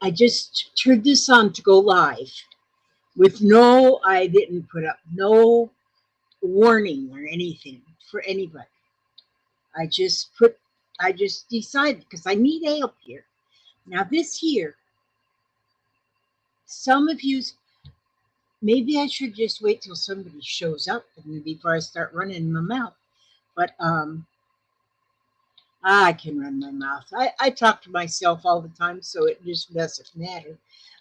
I just turned this on to go live with no, I didn't put up no warning or anything for anybody. I just put, I just decided because I need help here. Now, this here, some of you, maybe I should just wait till somebody shows up and before I start running my mouth. But I can run my mouth. I talk to myself all the time, so it just doesn't matter.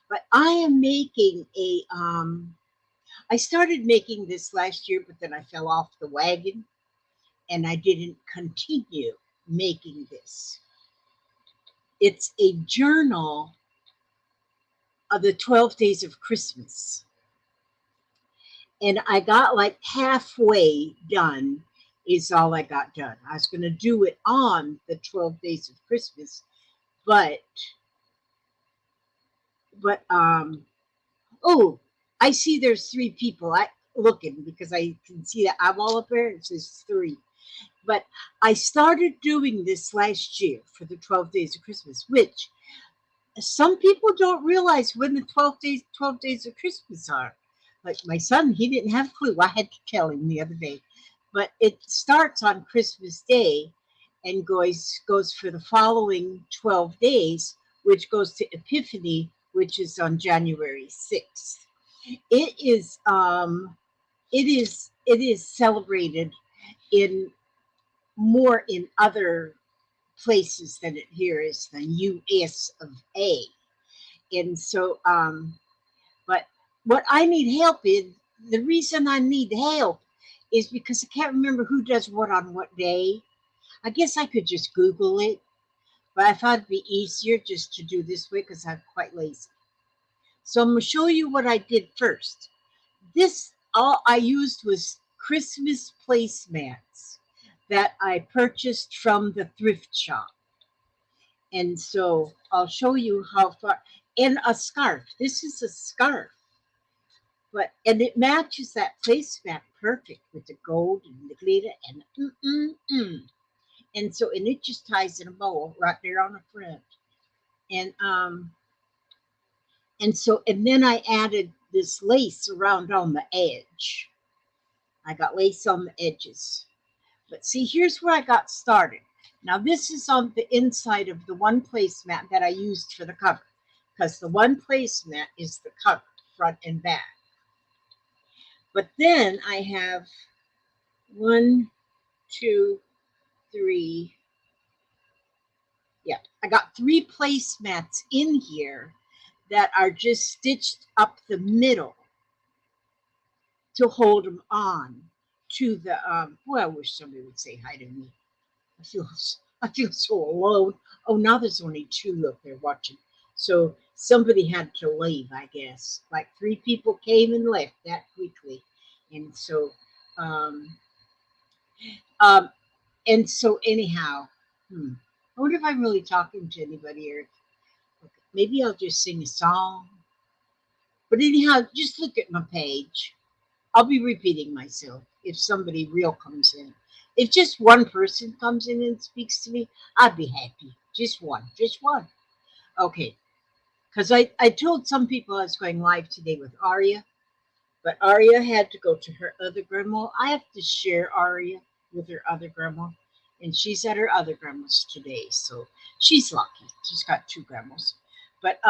But I am making a I started making this last year, but then I fell off the wagon and I didn't continue making this. It's a journal of the 12 days of Christmas. And I got like halfway done, is all I got done. I was going to do it on the 12 days of Christmas, but, but, oh, I see there's three people I looking because I can see that I'm all up there. It says three. But I started doing this last year for the 12 days of Christmas, which some people don't realize when the 12 days of Christmas are. Like my son, he didn't have a clue. I had to tell him the other day. But it starts on Christmas Day and goes for the following 12 days, which goes to Epiphany, which is on January 6th. It is it is celebrated in more in other places than it here is the US of A. And so but what I need help in, the reason I need help is because I can't remember who does what on what day. I guess I could just Google it, but I thought it'd be easier just to do this way because I'm quite lazy. So I'm gonna show you what I did first. This all I used was Christmas placemats that I purchased from the thrift shop. And so I'll show you how far, and a scarf. This is a scarf, but and it matches that placemat perfect with the gold and the glitter and and so and it just ties in a bow right there on the front. And and then I added this lace around on the edge. I got lace on the edges. But see, here's where I got started. Now, this is on the inside of the one placemat that I used for the cover, because the one placemat is the cover, front and back. But then I have one, two, three. Yeah, I got three placemats in here that are just stitched up the middle to hold them on to the. Boy, I wish somebody would say hi to me. I feel I feel so alone. Oh, now there's only two up there watching. So somebody had to leave, I guess. Like three people came and left that quickly, and so um, um, and so anyhow, I wonder if I'm really talking to anybody here. Okay, maybe I'll just sing a song. But anyhow, just look at my page. I'll be repeating myself if somebody real comes in. If just one person comes in and speaks to me, I'd be happy. Just one, just one. Okay. Because I told some people I was going live today with Aria, but Aria had to go to her other grandma. I have to share Aria with her other grandma, and she's at her other grandma's today. So she's lucky. She's got two grandmas. But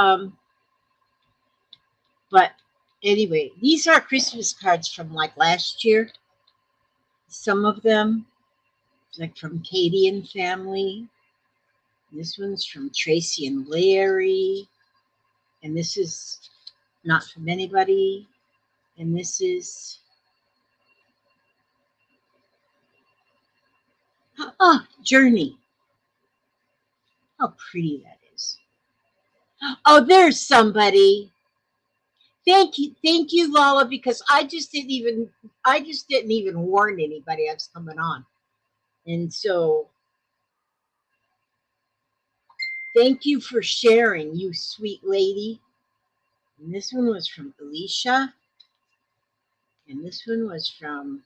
but anyway, these are Christmas cards from like last year. Some of them, like from Katie and family. This one's from Tracy and Larry. And this is not from anybody. And this is, Journey. How pretty that is. Oh, there's somebody. Thank you, Lala, because I just didn't even warn anybody I was coming on. And so thank you for sharing, you sweet lady. And this one was from Alicia. And this one was from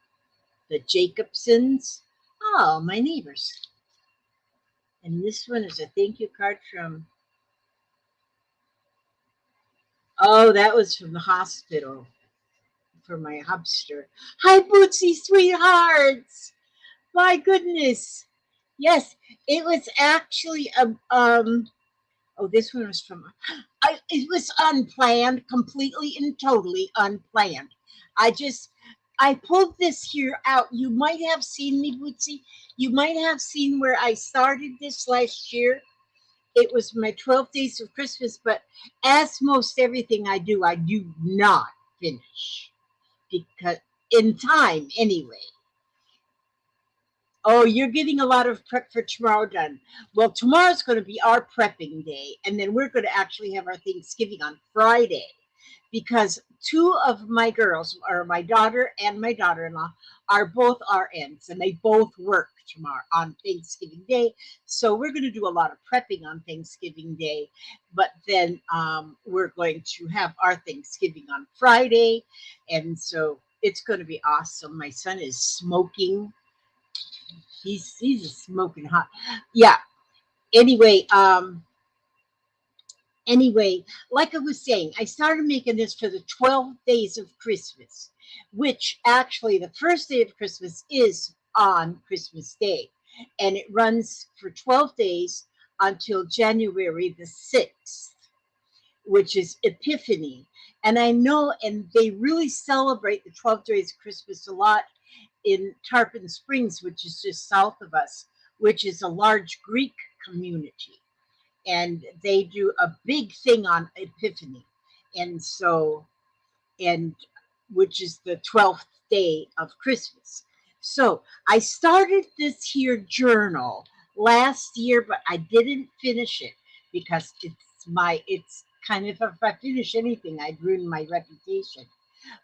the Jacobsons. Oh, my neighbors. And this one is a thank you card from Oh, that was from the hospital for my hamster. Hi, Bootsy, sweethearts. My goodness. Yes, it was actually oh, this one was from it was unplanned, completely and totally unplanned. I just I pulled this here out. You might have seen me, Bootsy. You might have seen where I started this last year. It was my 12 days of Christmas, but as most everything I do not finish because in time anyway. Oh, you're getting a lot of prep for tomorrow done. Well, tomorrow's going to be our prepping day, and then we're going to actually have our Thanksgiving on Friday because two of my girls, or my daughter and my daughter in law, are both RNs and they both work tomorrow on Thanksgiving Day. So we're going to do a lot of prepping on Thanksgiving Day, but then we're going to have our Thanksgiving on Friday. And so it's going to be awesome. My son is smoking. He's a smoking hot. Yeah. Anyway, anyway, like I was saying, I started making this for the 12 days of Christmas, which actually the first day of Christmas is on Christmas Day. And it runs for 12 days until January the 6th, which is Epiphany. And I know, and they really celebrate the 12 days of Christmas a lot in Tarpon Springs, which is just south of us, which is a large Greek community. And they do a big thing on Epiphany. And so, and which is the 12th day of Christmas. So I started this here journal last year, but I didn't finish it because it's kind of, if I finish anything, I'd ruin my reputation.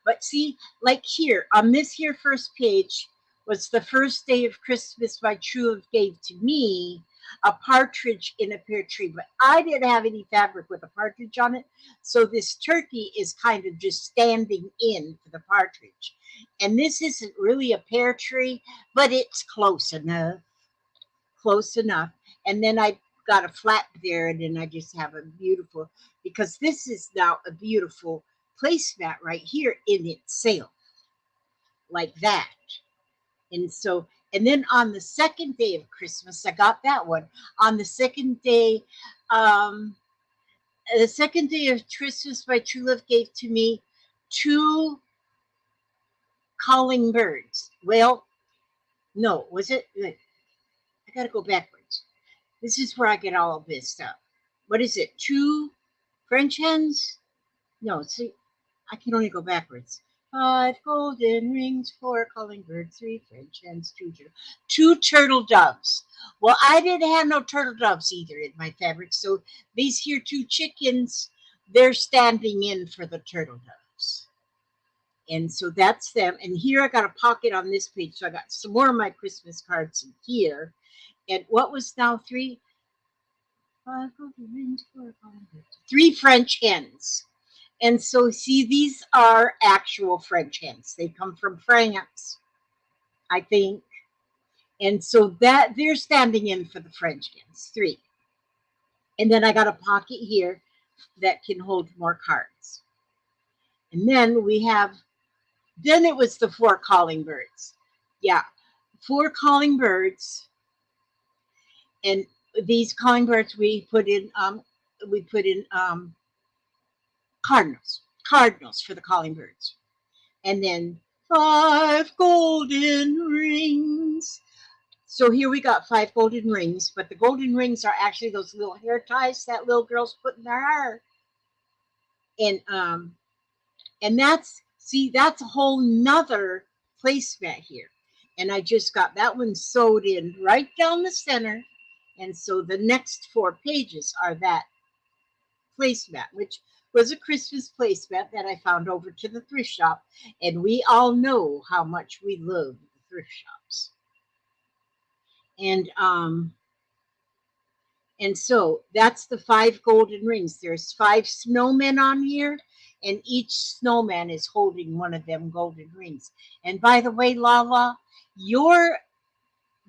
But see, like here on this here first page was the first day of Christmas my true love gave to me a partridge in a pear tree, but I didn't have any fabric with a partridge on it. So this turkey is kind of just standing in for the partridge. And this isn't really a pear tree, but it's close enough. Close enough. And then I got a flat there, and then I just have a beautiful, because this is now a beautiful placemat right here in itself, like that. And so, and then on the second day of Christmas, I got that one. On um, the second day of Christmas, my true love gave to me two calling birds. Well, no, was it? I got to go backwards. This is where I get all of this stuff. What is it? Two French hens? No, see, I can only go backwards. Five golden rings, four calling birds, three French hens, two turtle doves. Well, I didn't have no turtle doves either in my fabric, so these here two chickens, they're standing in for the turtle doves. And so that's them. And here I got a pocket on this page, so I got some more of my Christmas cards in here. And what was now five golden rings, four calling birds, three French hens. And so, see, these are actual French hens. They come from France, I think. And so that they're standing in for the French hens, three. And then I got a pocket here that can hold more cards. And then then it was the four calling birds. Yeah, four calling birds. And these calling birds we put in cardinals for the calling birds. And then five golden rings. So here we got five golden rings, but the golden rings are actually those little hair ties that little girls put in their hair. And and that's a whole nother placemat here. And I just got that one sewed in right down the center. And so the next four pages are that placemat, which was a Christmas placemat that I found over to the thrift shop. And we all know how much we love the thrift shops. And and so that's the five golden rings. There's five snowmen on here, and each snowman is holding one of them golden rings. And by the way, Lala, your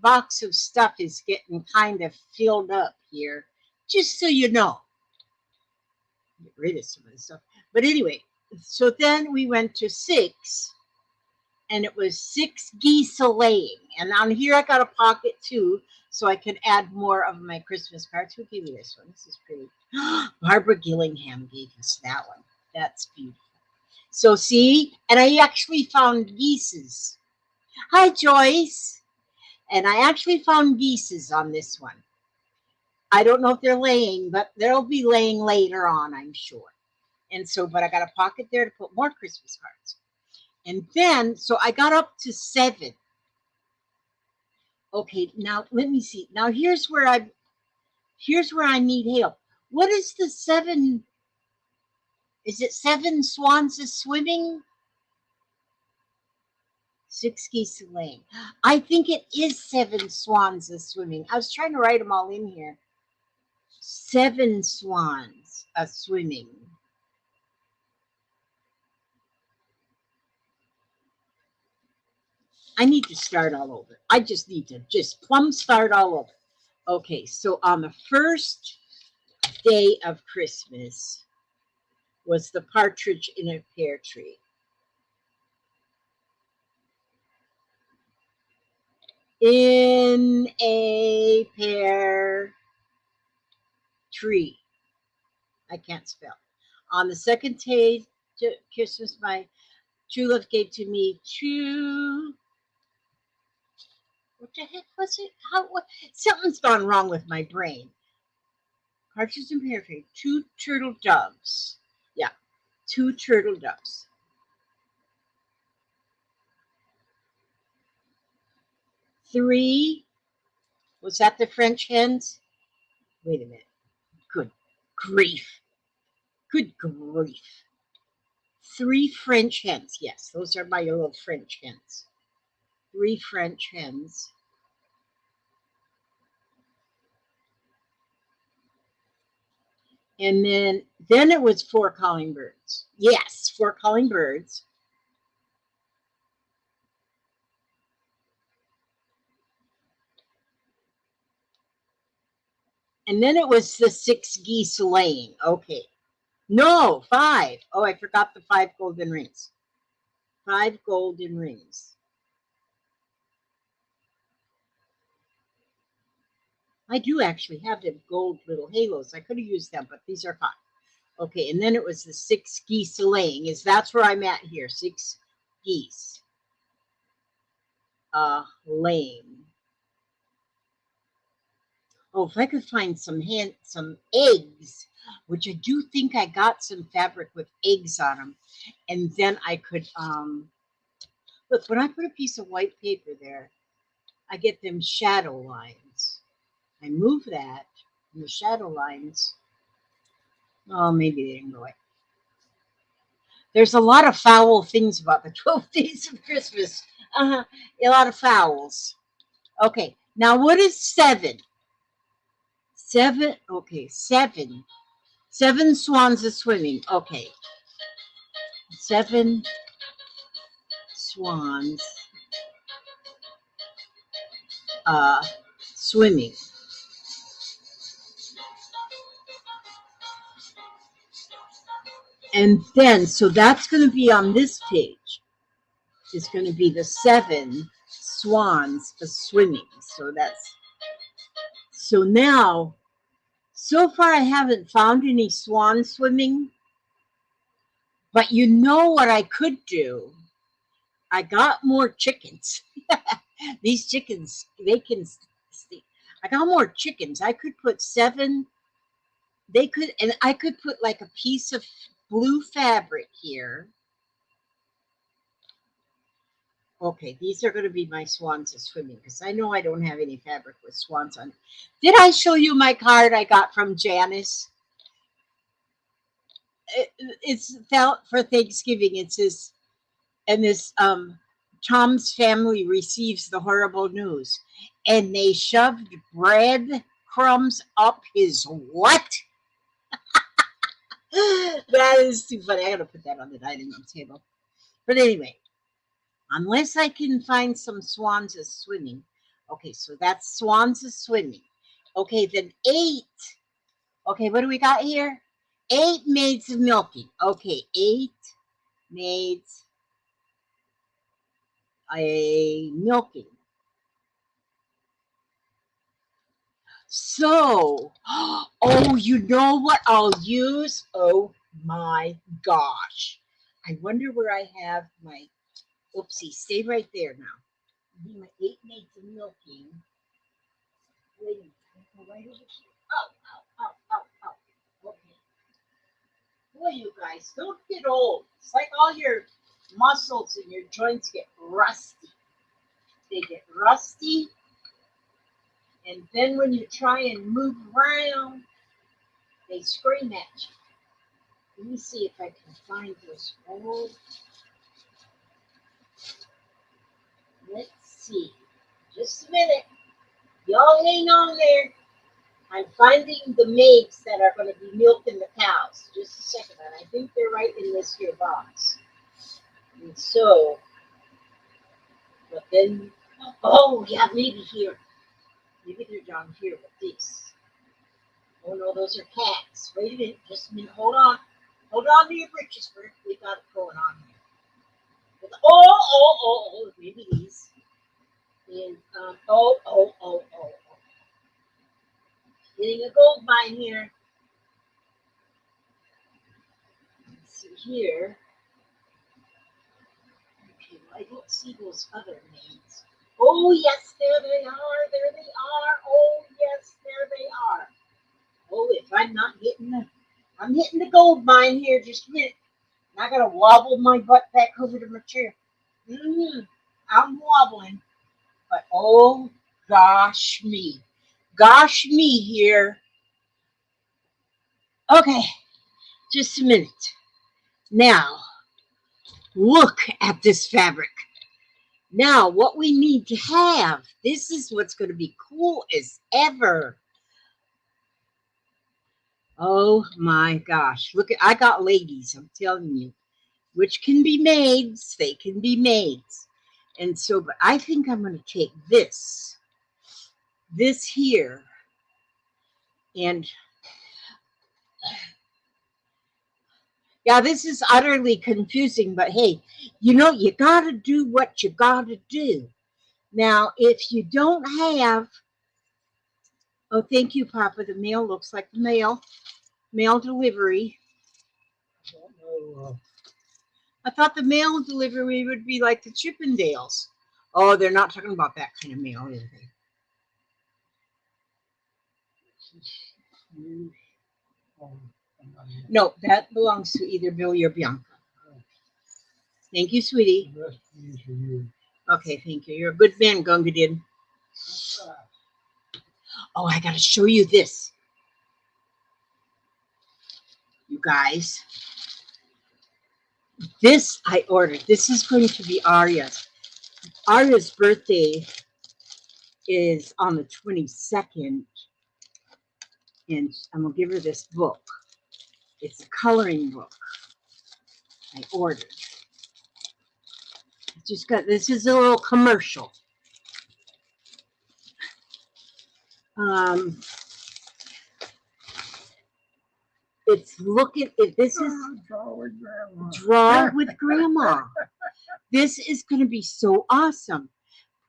box of stuff is getting kind of filled up here, just so you know. Get rid of some of the stuff. But anyway, so then we went to 6, and it was 6 geese a laying. And on here I got a pocket too, so I could add more of my Christmas cards. Who gave me this one? This is pretty. Barbara Gillingham gave us that one. That's beautiful. So see, and I actually found geeses. Hi, Joyce. And I actually found geeses on this one. I don't know if they're laying, but they'll be laying later on, I'm sure. And so, but I got a pocket there to put more Christmas cards. And then, so I got up to 7. Okay, now let me see. Now here's where I need help. What is the 7? Is it 7 swans a swimming? 6 geese a laying. I think it is 7 swans a swimming. I was trying to write them all in here. 7 swans a swimming. I need to start all over. I just need to plumb start all over. Okay, so on the first day of Christmas was the partridge in a pear tree. In a pear tree. I can't spell. On the second day, Christmas, my true love gave to me 2. What the heck was it? Something's gone wrong with my brain. Partridge in pear tree. 2 turtle doves. Yeah, 2 turtle doves. 3. Was that the French hens? Wait a minute. Good grief. Good grief. 3 French hens. Yes, those are my little French hens. 3 French hens. And then it was 4 calling birds. Yes, 4 calling birds. And then it was the 6 geese laying. Okay. No, 5. Oh, I forgot the 5 golden rings. 5 golden rings. I do actually have them gold little halos. I could have used them, but these are 5. Okay, and then it was the 6 geese laying. That's where I'm at here. 6 geese laying. Oh, if I could find some eggs, which I do think I got some fabric with eggs on them, and then I could look, when I put a piece of white paper there, I get them shadow lines. I move that, and the shadow lines, oh, maybe they didn't go away. There's a lot of foul things about the 12 days of Christmas. A lot of fouls. Okay, now what is 7? 7, okay, 7. 7 swans are swimming. Okay. 7 swans swimming. And then, so that's going to be on this page. It's going to be the 7 swans swimming. So now, so far I haven't found any swan swimming, but you know what I could do? I got more chickens. These chickens, they can see. I got more chickens. I could put 7. I could put like a piece of blue fabric here. Okay, these are going to be my swans swimming because I know I don't have any fabric with swans on it. Did I show you my card I got from Janice? It's for Thanksgiving. It says, and this Tom's family receives the horrible news, and they shoved bread crumbs up his what? That is too funny. I gotta put that on the dining room table. But anyway, unless I can find some swans swimming. Okay, so that's swans swimming. Okay, then 8. Okay, what do we got here? 8 maids of milking. Okay, 8 maids a milking. So, oh, you know what I'll use? Oh my gosh. I wonder where I have my, oopsie, stay right there now. My 8 maids of milking. Wait a minute, go right over here. Oh, oh, oh, oh, oh. Okay. Boy, you guys, don't get old. It's like all your muscles and your joints get rusty. They get rusty, and then when you try and move around, they scream at you. Let me see if I can find this old. Let's see. Just a minute. Y'all hang on there. I'm finding the maids that are going to be milking the cows. Just a second. And I think they're right in this here box. And so, but then, oh, yeah, maybe here. Maybe they're down here with these. Oh, no, those are cats. Wait a minute. Just a minute. Hold on. Hold on to your britches, Bert. We got it going on here. Oh, maybe these. And, oh. Getting a gold mine here. Let's see here. Okay, well, I don't see those other names. Oh, yes, there they are. There they are. Oh, yes, there they are. Oh, if I'm not hitting I'm hitting the gold mine here. Just a minute. I gotta wobble my butt back over to my chair. I'm wobbling. But oh, gosh me. Gosh me here. Okay, just a minute. Now, look at this fabric. Now, what we need to have, this is what's going to be cool as ever. Oh my gosh. Look, I got ladies, I'm telling you, which can be maids. They can be maids. And so, but I think I'm going to take this here, and yeah, this is utterly confusing, but hey, you know, you got to do what you got to do. Now, if you don't have, oh, thank you, Papa. The mail looks like the mail delivery. I thought the mail delivery would be like the Chippendales. Oh, they're not talking about that kind of mail, is they? No, that belongs to either Billy or Bianca. Thank you, sweetie. Okay, thank you. You're a good man, Gunga Din. Oh, I got to show you this. You guys. This I ordered. This is going to be Arya's. Arya's birthday is on the 22nd. And I'm going to give her this book. It's a coloring book I ordered. Just got, this is a little commercial. It's looking, this is Draw with Grandma. This is going to be so awesome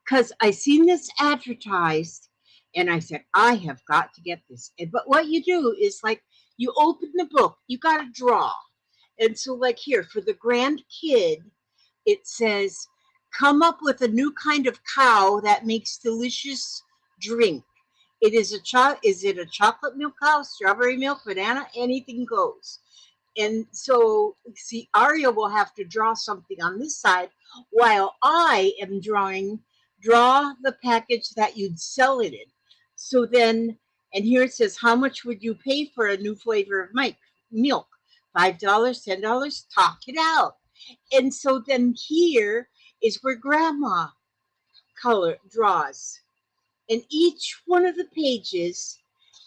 because I seen this advertised and I said, I have got to get this. But what you do is like you open the book, you got to draw. And so like here for the grand kid, it says, come up with a new kind of cow that makes delicious drink. Is it a chocolate milk cow, strawberry milk, banana? Anything goes. And so, see, Arya will have to draw something on this side while I am draw the package that you'd sell it in. So then, and here it says, how much would you pay for a new flavor of milk? $5, $10, talk it out. And so then here is where Grandma draws. And each one of the pages,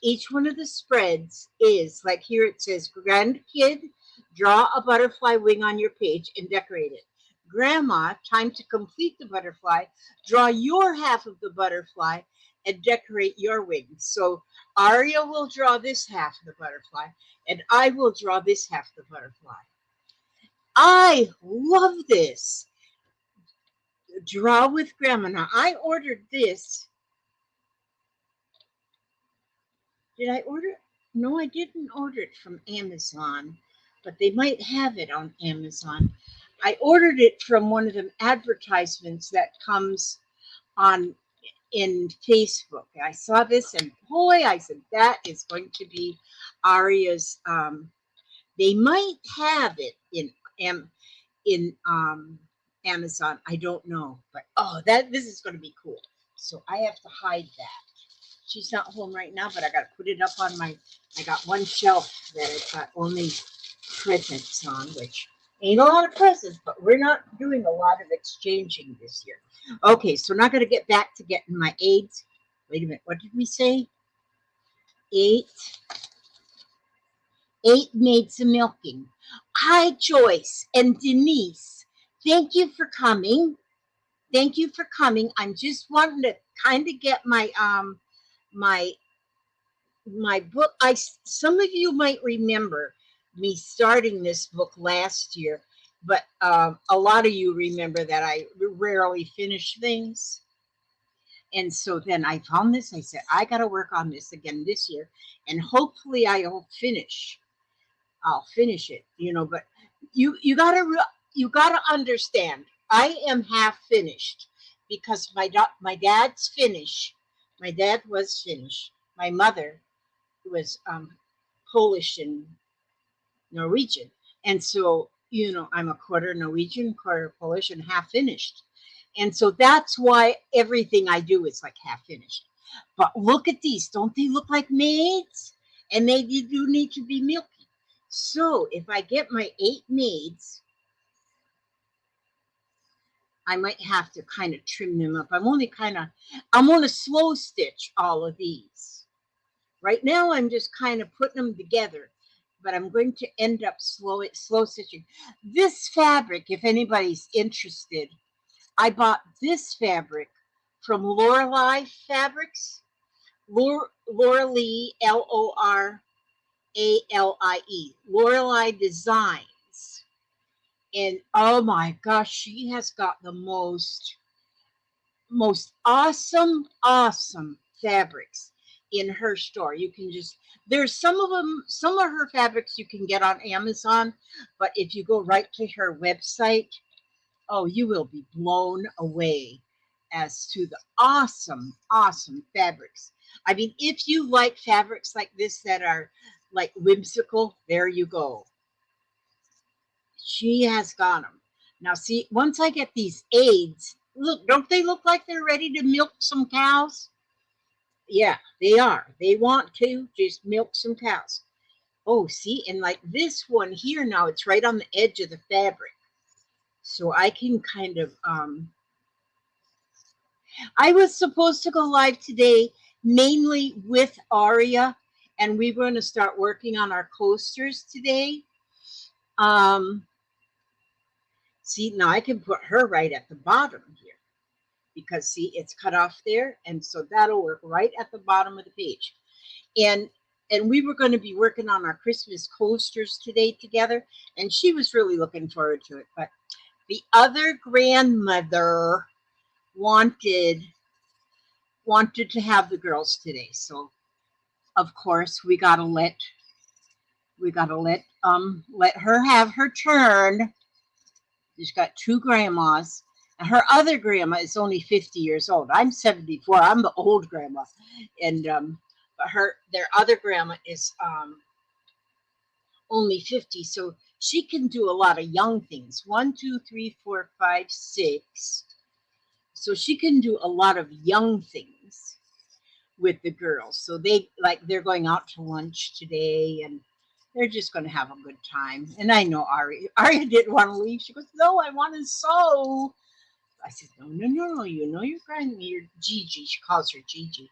each one of the spreads is, like here it says, grandkid, draw a butterfly wing on your page and decorate it. Grandma, time to complete the butterfly, draw your half of the butterfly and decorate your wings. So Aria will draw this half of the butterfly, and I will draw this half of the butterfly. I love this. Draw with Grandma. Now, I ordered this. Did I order? No, I didn't order it from Amazon, but they might have it on Amazon. I ordered it from one of them advertisements that comes on in Facebook. I saw this and boy, I said that is going to be Aria's. They might have it in Amazon. I don't know, but oh, this is going to be cool. So I have to hide that. She's not home right now, but I got to put it up on my. I got one shelf that it's got only presents on, which ain't a lot of presents, but we're not doing a lot of exchanging this year. Okay, so now I'm going to get back to getting my aids. Wait a minute, what did we say? Eight maids of milking. Hi, Joyce and Denise. Thank you for coming. Thank you for coming. I'm just wanting to kind of get my my book. Some of you might remember me starting this book last year, but a lot of you remember that I rarely finish things. And so then I found this. I said, I got to work on this again this year, and hopefully I'll finish. I'll finish it, But you gotta understand. I am half finished because my dad's Finnish. My dad was Finnish. My mother was Polish and Norwegian, and so I'm a quarter Norwegian, quarter Polish, and half finished. And so that's why everything I do is like half finished. But look at these. Don't they look like maids? And they do need to be milky. So if I get my 8 maids, I might have to kind of trim them up. I'm going to slow stitch all of these. Right now, I'm just kind of putting them together, but I'm going to end up slow stitching. This fabric, if anybody's interested, I bought this fabric from Lorelei Fabrics. Loralie, Loralie, Lorelei Designs. And oh my gosh, she has got the most awesome fabrics in her store. You can there's some of her fabrics you can get on Amazon, but if you go right to her website, oh, you will be blown away as to the awesome fabrics. I mean, if you like fabrics like this that are like whimsical, there you go. She has got them. Now, see, once I get these aids, look, don't they look like they're ready to milk some cows? Yeah, they are. They want to just milk some cows. Oh, see, and like this one here now, it's right on the edge of the fabric. So I can kind of, I was supposed to go live today, mainly with Aria, and we were going to start working on our coasters today. See, now I can put her right at the bottom here because see, it's cut off there. And so that'll work right at the bottom of the page. And we were going to be working on our Christmas coasters today together. And she was really looking forward to it. But the other grandmother wanted to have the girls today. So of course we gotta let her have her turn. She's got 2 grandmas. And her other grandma is only 50 years old. I'm 74. I'm the old grandma. And but their other grandma is only 50. So she can do a lot of young things. 1, 2, 3, 4, 5, 6. So she can do a lot of young things with the girls. So they're going out to lunch today and they're just going to have a good time. And I know Aria didn't want to leave. She goes, no, I want to sew. I said, no. Your grandma, your Gigi. She calls her Gigi.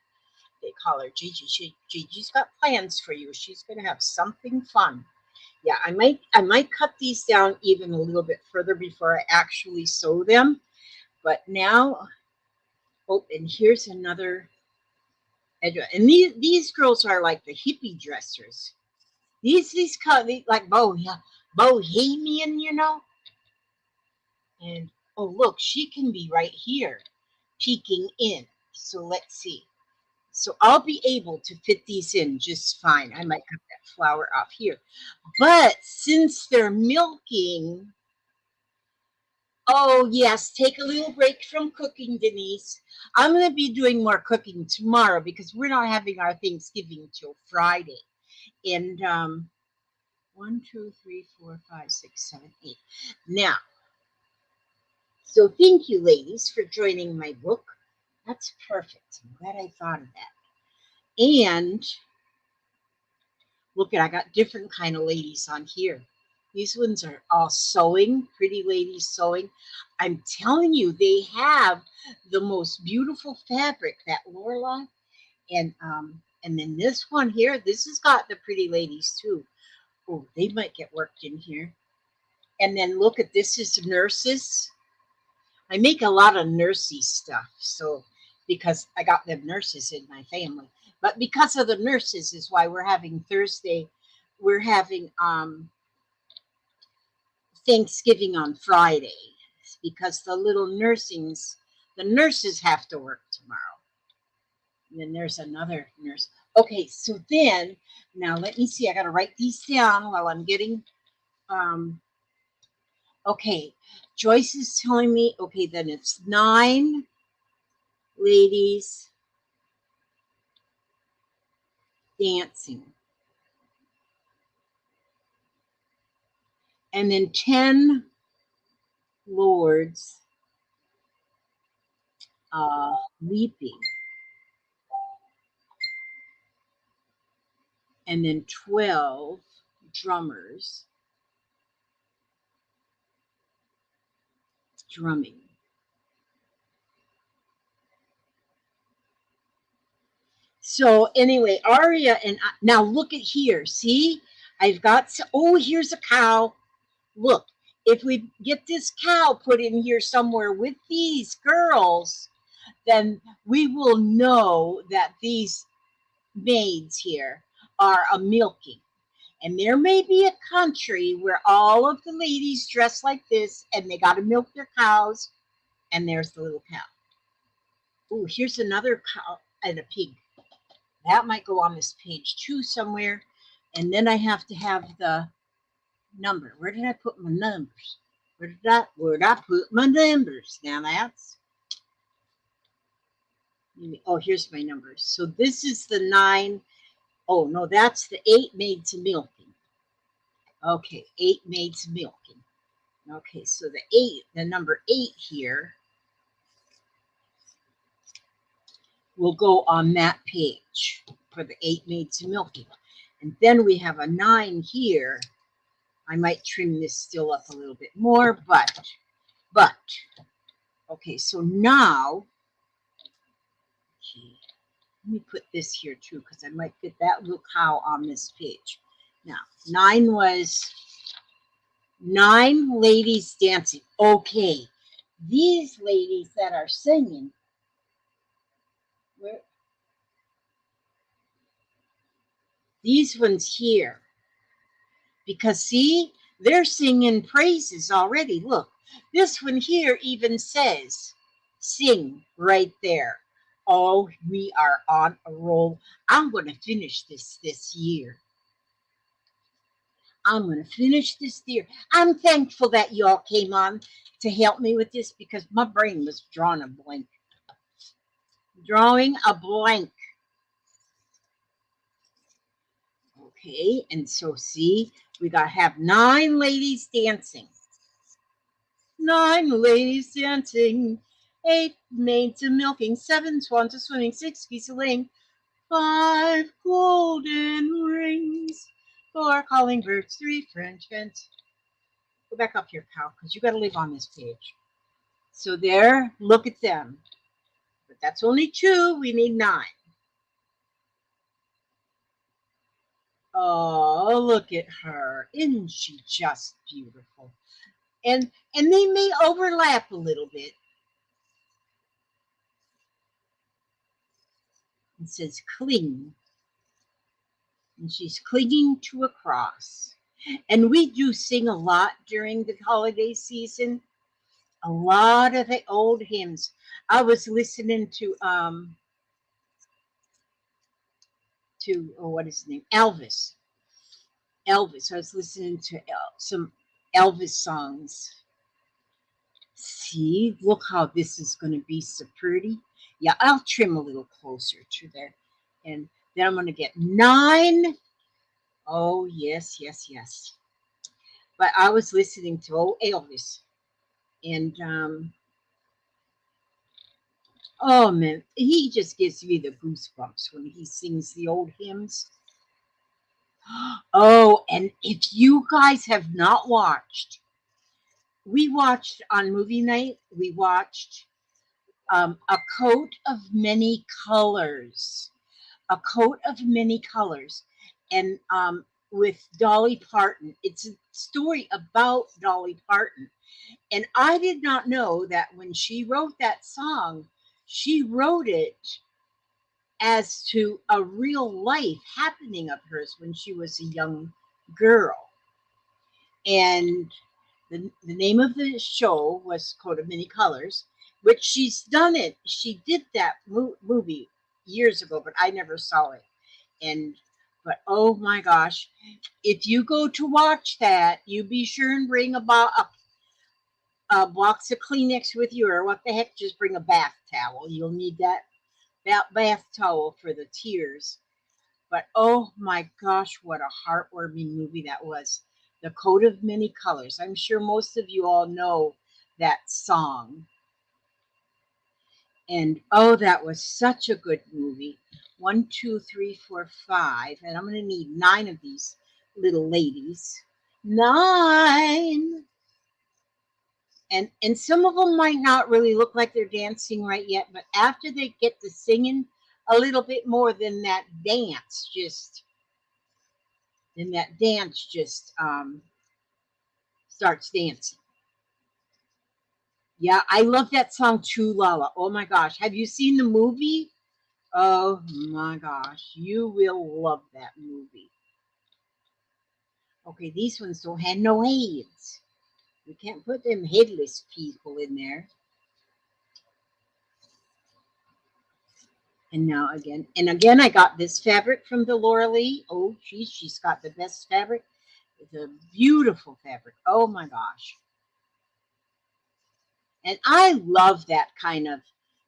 They call her Gigi. Gigi's got plans for you. She's going to have something fun. Yeah, I might cut these down even a little bit further before I actually sew them. But now, oh, and here's another And these girls are like the hippie dressers. Like bohemian, you know. And oh, look, she can be right here, peeking in. So let's see. So I'll be able to fit these in just fine. I might cut that flower off here. But since they're milking, oh yes, take a little break from cooking, Denise. I'm going to be doing more cooking tomorrow because we're not having our Thanksgiving till Friday. And 1, 2, 3, 4, 5, 6, 7, 8. Now, so thank you, ladies, for joining my book. That's perfect. I'm glad I thought of that. And look at, I got different kind of ladies on here. These ones are all sewing, pretty ladies sewing. I'm telling you, they have the most beautiful fabric, that Lorelei. And then this one here, this has got the pretty ladies too. Oh, they might get worked in here. And then look at this is nurses. I make a lot of nursey stuff. So because I got them nurses in my family. But because of the nurses is why we're having Thursday. We're having Thanksgiving on Friday. Because the nurses have to work tomorrow. And then there's another nurse. Okay, so then now let me see. I gotta write these down while I'm getting okay. Joyce is telling me, okay, then it's 9 ladies dancing. And then 10 lords leaping. And then 12 drummers drumming. So anyway, Aria and now look at here. See, I've got, oh, here's a cow. Look, if we get this cow put in here somewhere with these girls, then we will know that these maids here are a milking. And there may be a country where all of the ladies dress like this and they got to milk their cows. And there's the little cow. Oh, here's another cow and a pig. That might go on this page too somewhere. And then I have to have the number. Where did I put my numbers? Where'd I put my numbers? Now that's, oh, here's my numbers. So this is the 9. Oh, no, that's the 8 maids of milking. Okay, 8 maids of milking. Okay, so the number 8 here will go on that page for the 8 maids of milking. And then we have a 9 here. I might trim this still up a little bit more, but, okay, so now, okay, let me put this here too, because I might get that little cow on this page. Now, 9 was 9 ladies dancing. Okay, these ladies that are singing, these ones here, because see, they're singing praises already. Look, this one here even says, sing right there. Oh, we are on a roll. I'm going to finish this year. I'm going to finish this year. I'm thankful that y'all came on to help me with this because my brain was drawing a blank. Drawing a blank. Okay, and so see, we got to have 9 ladies dancing. 9 ladies dancing, 8 maids a milking, 7 swans a swimming, 6 geese a laying, 5 golden rings, 4 calling birds, 3 French hens. Go back up here, pal, because you got to live on this page. So there, look at them. But that's only 2. We need 9. Oh, look at her. Isn't she just beautiful? And they may overlap a little bit. It says cling. And she's clinging to a cross. And we do sing a lot during the holiday season. A lot of the old hymns. I was listening to what is his name? Elvis. Elvis. I was listening to some Elvis songs. See, look how this is going to be so pretty. Yeah, I'll trim a little closer to there. And then I'm going to get 9. Oh, yes, yes, yes. But I was listening to old Elvis. And, oh, man, he just gives me the goosebumps when he sings the old hymns. Oh, and if you guys have not watched, we watched on movie night, we watched A Coat of Many Colors. A Coat of Many Colors. And with Dolly Parton. It's a story about Dolly Parton. And I did not know that when she wrote that song, she wrote it as to a real life happening of hers when she was a young girl. And the name of the show was Coat of Many Colors, which she's done it. She did that movie years ago, but I never saw it. And but oh my gosh, if you go to watch that, you be sure and bring a box of Kleenex with you, or what the heck, just bring a bath towel. You'll need that bath towel for the tears. But oh my gosh, what a heartwarming movie that was. The Coat of Many Colors. I'm sure most of you all know that song. And oh, that was such a good movie. 1, 2, 3, 4, 5. And I'm going to need 9 of these little ladies. 9. And some of them might not really look like they're dancing right yet, but after they get to singing a little bit more, then that dance just starts dancing. Yeah, I love that song too, Lala. Oh my gosh, have you seen the movie? Oh my gosh, you will love that movie. Okay, these ones don't have no heads. We can't put them headless people in there. And now again, I got this fabric from the Laura Lee. Oh, geez, she's got the best fabric. It's a beautiful fabric. Oh my gosh. And I love that kind of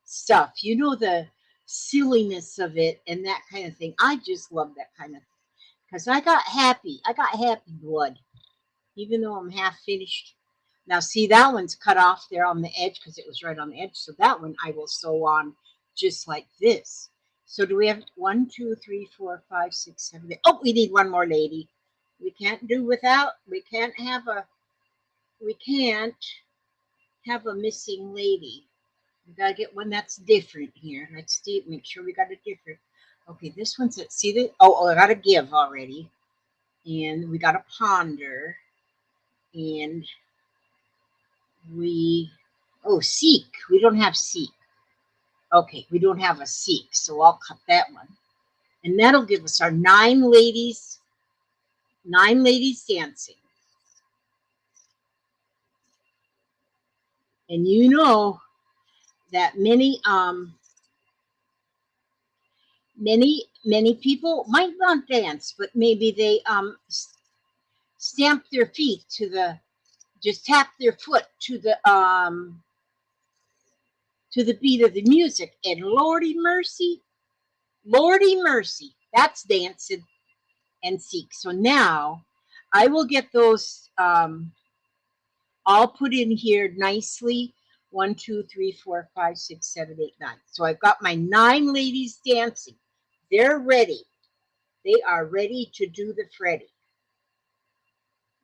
stuff. You know, the silliness of it and that kind of thing. I just love that kind of, because I got happy. I got happy blood, even though I'm half finished. Now, see, that one's cut off there on the edge because it was right on the edge. So that one I will sew on just like this. So do we have 1, 2, 3, 4, 5, 6, 7, 8? Oh, we need one more lady. We can't do without. We can't have a missing lady. We gotta get one that's different here. Let's see, make sure we got a different. Okay, this one's see the I got a give already. And we got a ponder. And seek. We don't have seek. Okay, we don't have a seek, so I'll cut that one. And that'll give us our 9 ladies dancing. And you know that many people might not dance, but maybe they stamp their feet just tap their foot to the beat of the music, and Lordy mercy, that's dancing and seek. So now I will get those all put in here nicely. 1, 2, 3, 4, 5, 6, 7, 8, 9. So I've got my 9 ladies dancing. They're ready. They are ready to do the Freddy.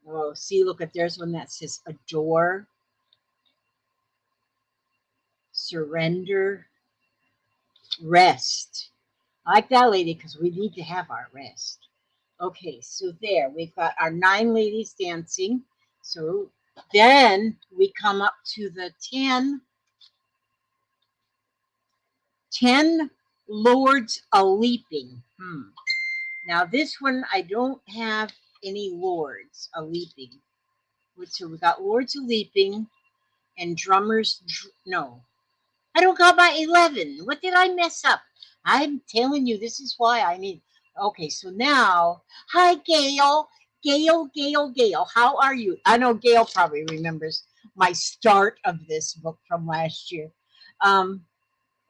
Oh, see, look at there's one that says adore, surrender, rest. I like that lady because we need to have our rest. Okay, so there we've got our 9 ladies dancing. So then we come up to the 10 Lords a Leaping. Now this one, I don't have any Lords a Leaping. So we got Lords a Leaping and Drummers. No, I don't got my 11. What did I mess up? I'm telling you, this is why I need. Okay, so now, hi, Gail. Gail. How are you? I know Gail probably remembers my start of this book from last year. I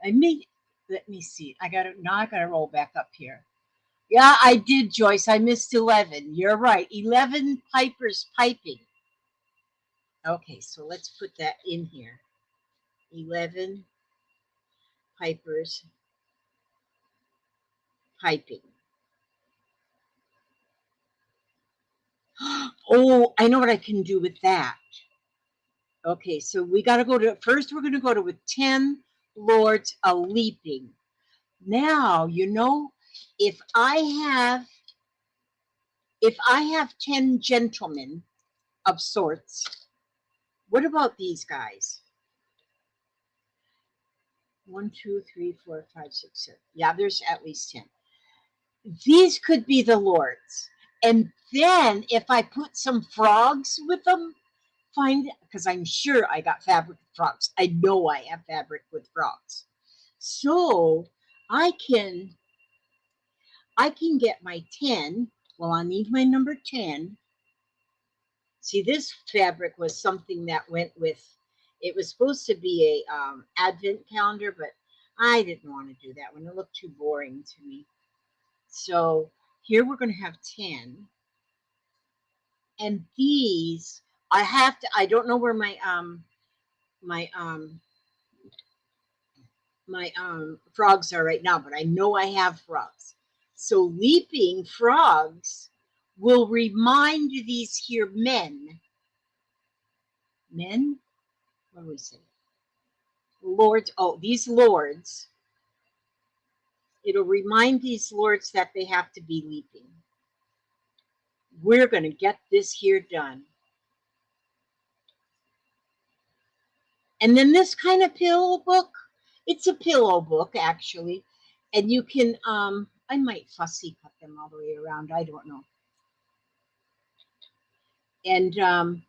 made, let me see. I got to roll back up here. Yeah, I did, Joyce. I missed 11. You're right. 11 Pipers piping. Okay, so let's put that in here. 11 Pipers piping. Oh, I know what I can do with that. Okay, so we got to go to, first we're going to go to with 10 lords a leaping. Now, if I have if I have 10 gentlemen of sorts, what about these guys? 1, 2, 3, 4, 5, 6, 7. Yeah, there's at least 10. These could be the lords. And then if I put some frogs with them, because I'm sure I got fabric with frogs. I know I have fabric with frogs. So I can get my 10. Well, I need my number 10. See, this fabric was something that went with, it was supposed to be a advent calendar, but I didn't want to do that one. It looked too boring to me. So here we're going to have 10. And these, I don't know where my my frogs are right now, but I know I have frogs. So leaping frogs will remind these here men. Men? What do we say? Lords. Oh, these lords. It'll remind these lords that they have to be leaping. We're going to get this here done. And then this kind of pillow book, it's a pillow book actually. And you can, I might fussy cut them all the way around. I don't know. And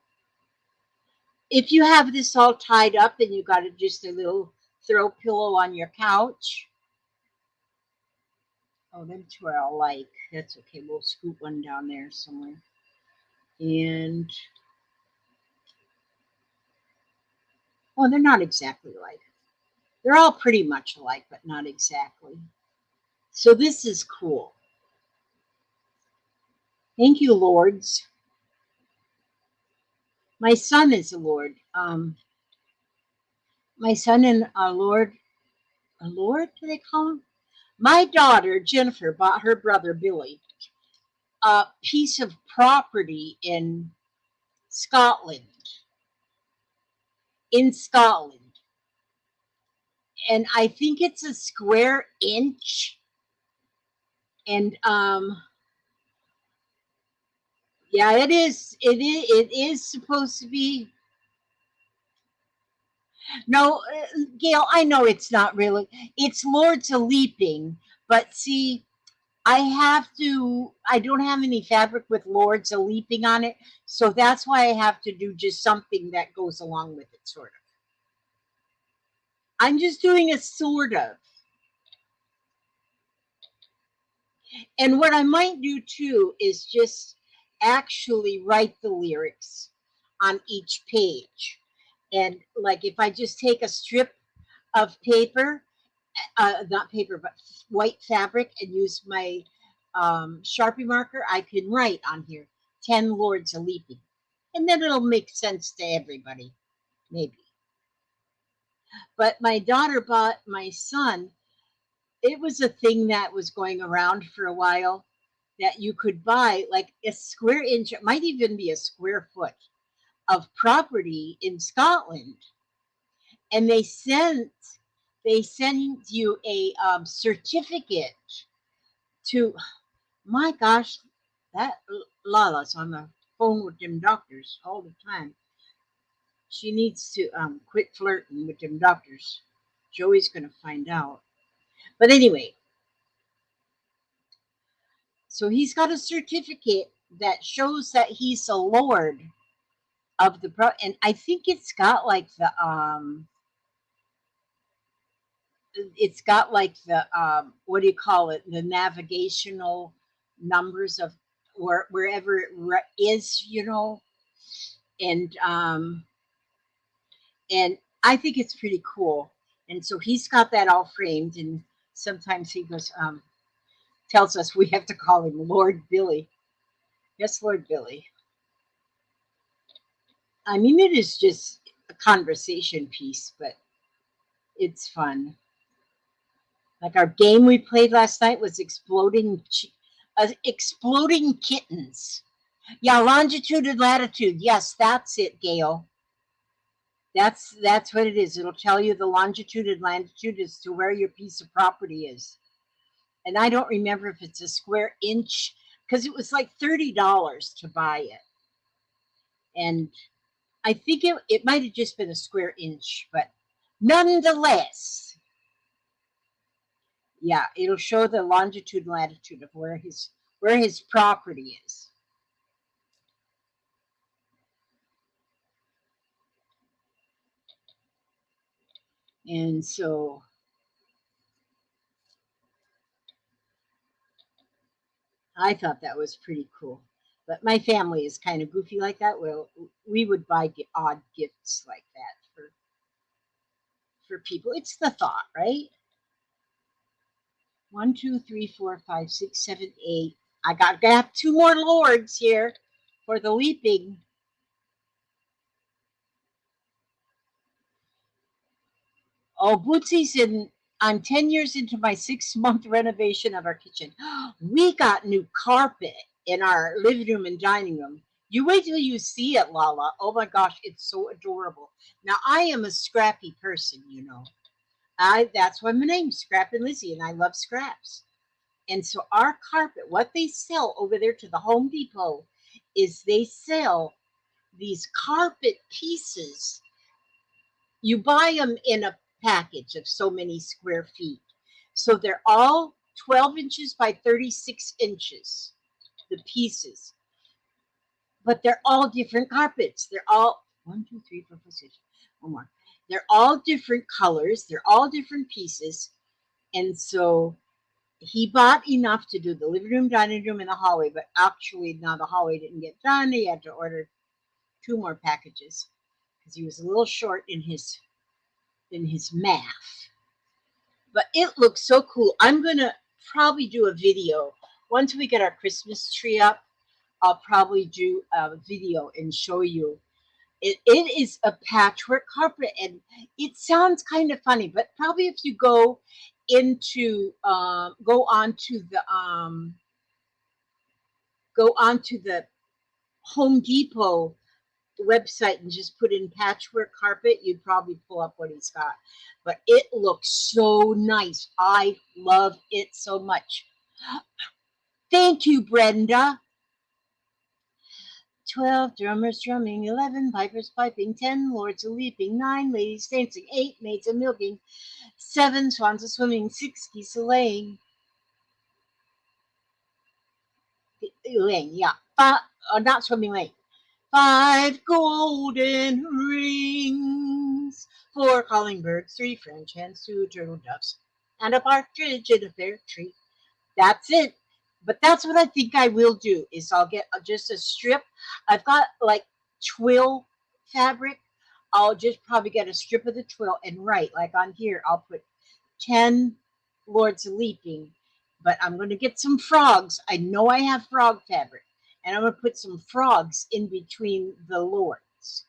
if you have this all tied up and you got just a little throw pillow on your couch. Oh, them two are alike. That's okay. We'll scoot one down there somewhere. And, well, they're not exactly alike. They're all pretty much alike, but not exactly. So this is cool. Thank you, lords. My son is a lord. My son and a lord, do they call him? My daughter, Jennifer, bought her brother, Billy, a piece of property in Scotland. And I think it's a square inch. And yeah, it is supposed to be. No, Gail, I know it's not really. It's Lords a Leaping, but see, I don't have any fabric with Lords a Leaping on it, so that's why I have to do just something that goes along with it, sort of. I'm just doing a sort of. And what I might do too is just actually write the lyrics on each page. And like if I just take a strip of paper, not paper, but white fabric, and use my Sharpie marker, I can write on here 10 Lords a Leaping. And then it'll make sense to everybody, maybe. But my daughter bought my son, it was a thing that was going around for a while that you could buy like a square inch, it might even be a square foot of property in Scotland. And they send you a certificate to, my gosh, that Lala's on the phone with them doctors all the time. She needs to quit flirting with them doctors. Joey's going to find out. But anyway, so he's got a certificate that shows that he's a lord of the pro, and I think it's got like the what do you call it, the navigational numbers of wherever it is, and and I think it's pretty cool. And so he's got that all framed, and sometimes he goes tells us we have to call him Lord Billy. Yes, Lord Billy. I mean, it is just a conversation piece, but it's fun. Like our game we played last night was exploding kittens. Yeah, longitude and latitude. Yes, that's it, Gail. That's what it is. It'll tell you the longitude and latitude as to where your piece of property is. And I don't remember if it's a square inch because it was like $30 to buy it. And I think it might have just been a square inch, but nonetheless, yeah, it'll show the longitude and latitude of where his property is. And so I thought that was pretty cool. But my family is kind of goofy like that. Well, we would buy odd gifts like that for people. It's the thought, right? One, two, three, four, five, six, seven, eight. I got to have two more lords here for the leaping. Oh, Bootsy's in. I'm 10 years into my 6-month renovation of our kitchen. We got new carpet in our living room and dining room. You wait till you see it, Lala. Oh my gosh, it's so adorable. Now I am a scrappy person. That's why my name's Scrap and Lizzie, and I love scraps. And so our carpet, what they sell over there to the Home Depot, is they sell these carpet pieces. You buy them in a package of so many square feet. So they're all 12 inches by 36 inches, the pieces. But they're all different carpets. They're all one, two, three, four, five, six, one more. They're all different colors. They're all different pieces. And so he bought enough to do the living room, dining room, and the hallway. But actually, now the hallway didn't get done. He had to order 2 more packages because he was a little short in his math. But it looks so cool. I'm gonna probably do a video once we get our Christmas tree up. I'll probably do a video and show you. It is a patchwork carpet, and it sounds kind of funny, but probably if you go go onto the Home Depot website and just put in patchwork carpet, you'd probably pull up what he's got. But it looks so nice. I love it so much. Thank you, Brenda. 12 drummers drumming, 11 pipers piping, 10 lords a leaping, 9 ladies dancing, 8 maids a milking, 7 swans a swimming, 6 geese a laying. Laying, yeah. Not swimming, laying. 5 golden rings, 4 calling birds, 3 French hens, 2 turtle doves, and a partridge in a pear tree. That's it. But that's what I think I will do is I'll get just a strip. I've got like twill fabric. I'll just probably get a strip of the twill and write like on here. I'll put 10 lords leaping, but I'm going to get some frogs. I know I have frog fabric, and I'm going to put some frogs in between the lords.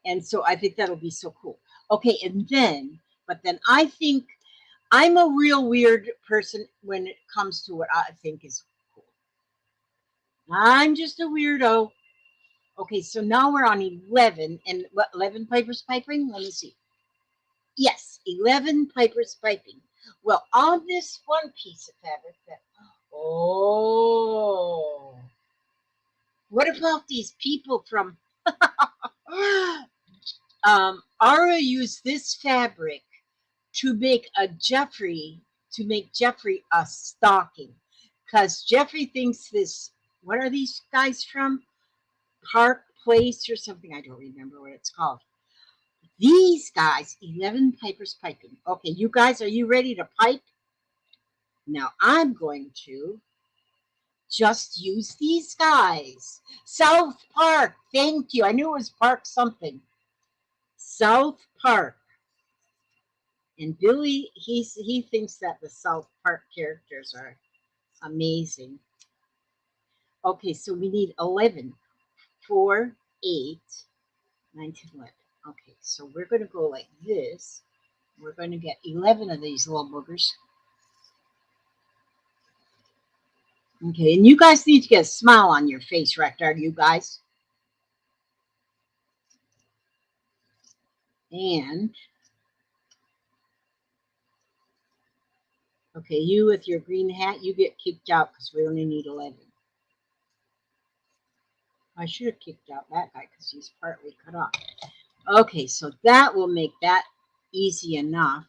And so I think that'll be so cool. Okay, but then I think I'm a real weird person when it comes to what I think is cool. I'm just a weirdo. Okay, so now we're on 11, and what, 11 pipers piping? Let me see. Yes, 11 pipers piping. Well, on this one piece of fabric oh, what about these people from Ara used this fabric to make Jeffrey a stocking. Because Jeffrey thinks this, what are these guys from? Park Place or something. I don't remember what it's called. These guys, 11 pipers piping. Okay, you guys, are you ready to pipe? Now I'm going to just use these guys. South Park. Thank you. I knew it was Park something. South Park. And Billy, he thinks that the South Park characters are amazing. Okay, so we need 11. 4, 8, 9, 10, 11. Okay, so we're going to go like this. We're going to get 11 of these little boogers. Okay, and you guys need to get a smile on your face, right? Are you guys? And, okay, you with your green hat, you get kicked out because we only need 11. I should have kicked out that guy because he's partly cut off. Okay, so that will make that easy enough.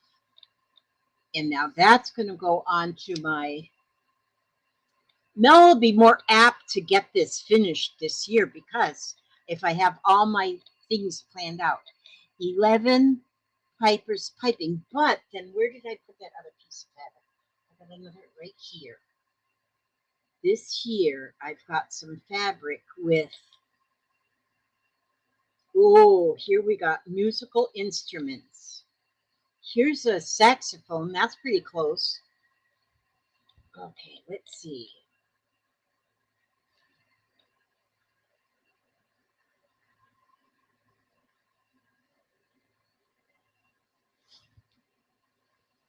And now that's going to go on to my... Mel will be more apt to get this finished this year because if I have all my things planned out. 11 pipers piping, but then where did I put that other piece of fabric? I got another right here. This here, I've got some fabric with, oh, here we got musical instruments. Here's a saxophone. That's pretty close. Okay, let's see.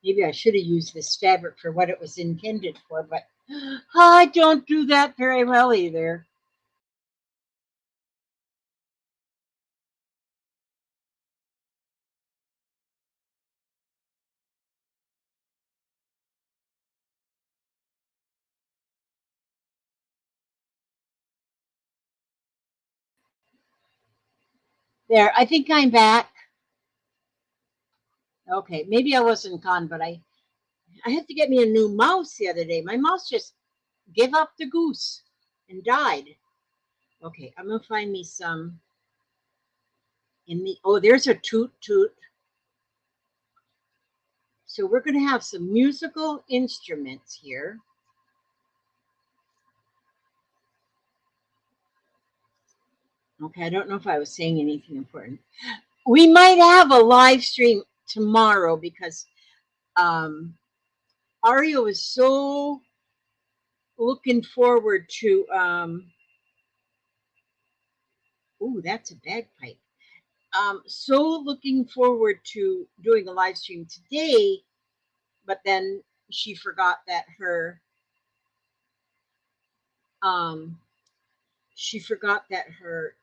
Maybe I should have used this fabric for what it was intended for, but I don't do that very well either. There, I think I'm back. Okay, maybe I wasn't gone, but I had to get me a new mouse the other day. My mouse just gave up the goose and died. Okay, I'm gonna find me some in the, oh, there's a toot toot. So we're gonna have some musical instruments here. Okay, I don't know if I was saying anything important. We might have a live stream tomorrow because Ario is so looking forward to ooh, that's a bagpipe. So looking forward to doing a live stream today, but then she forgot that her um she forgot that her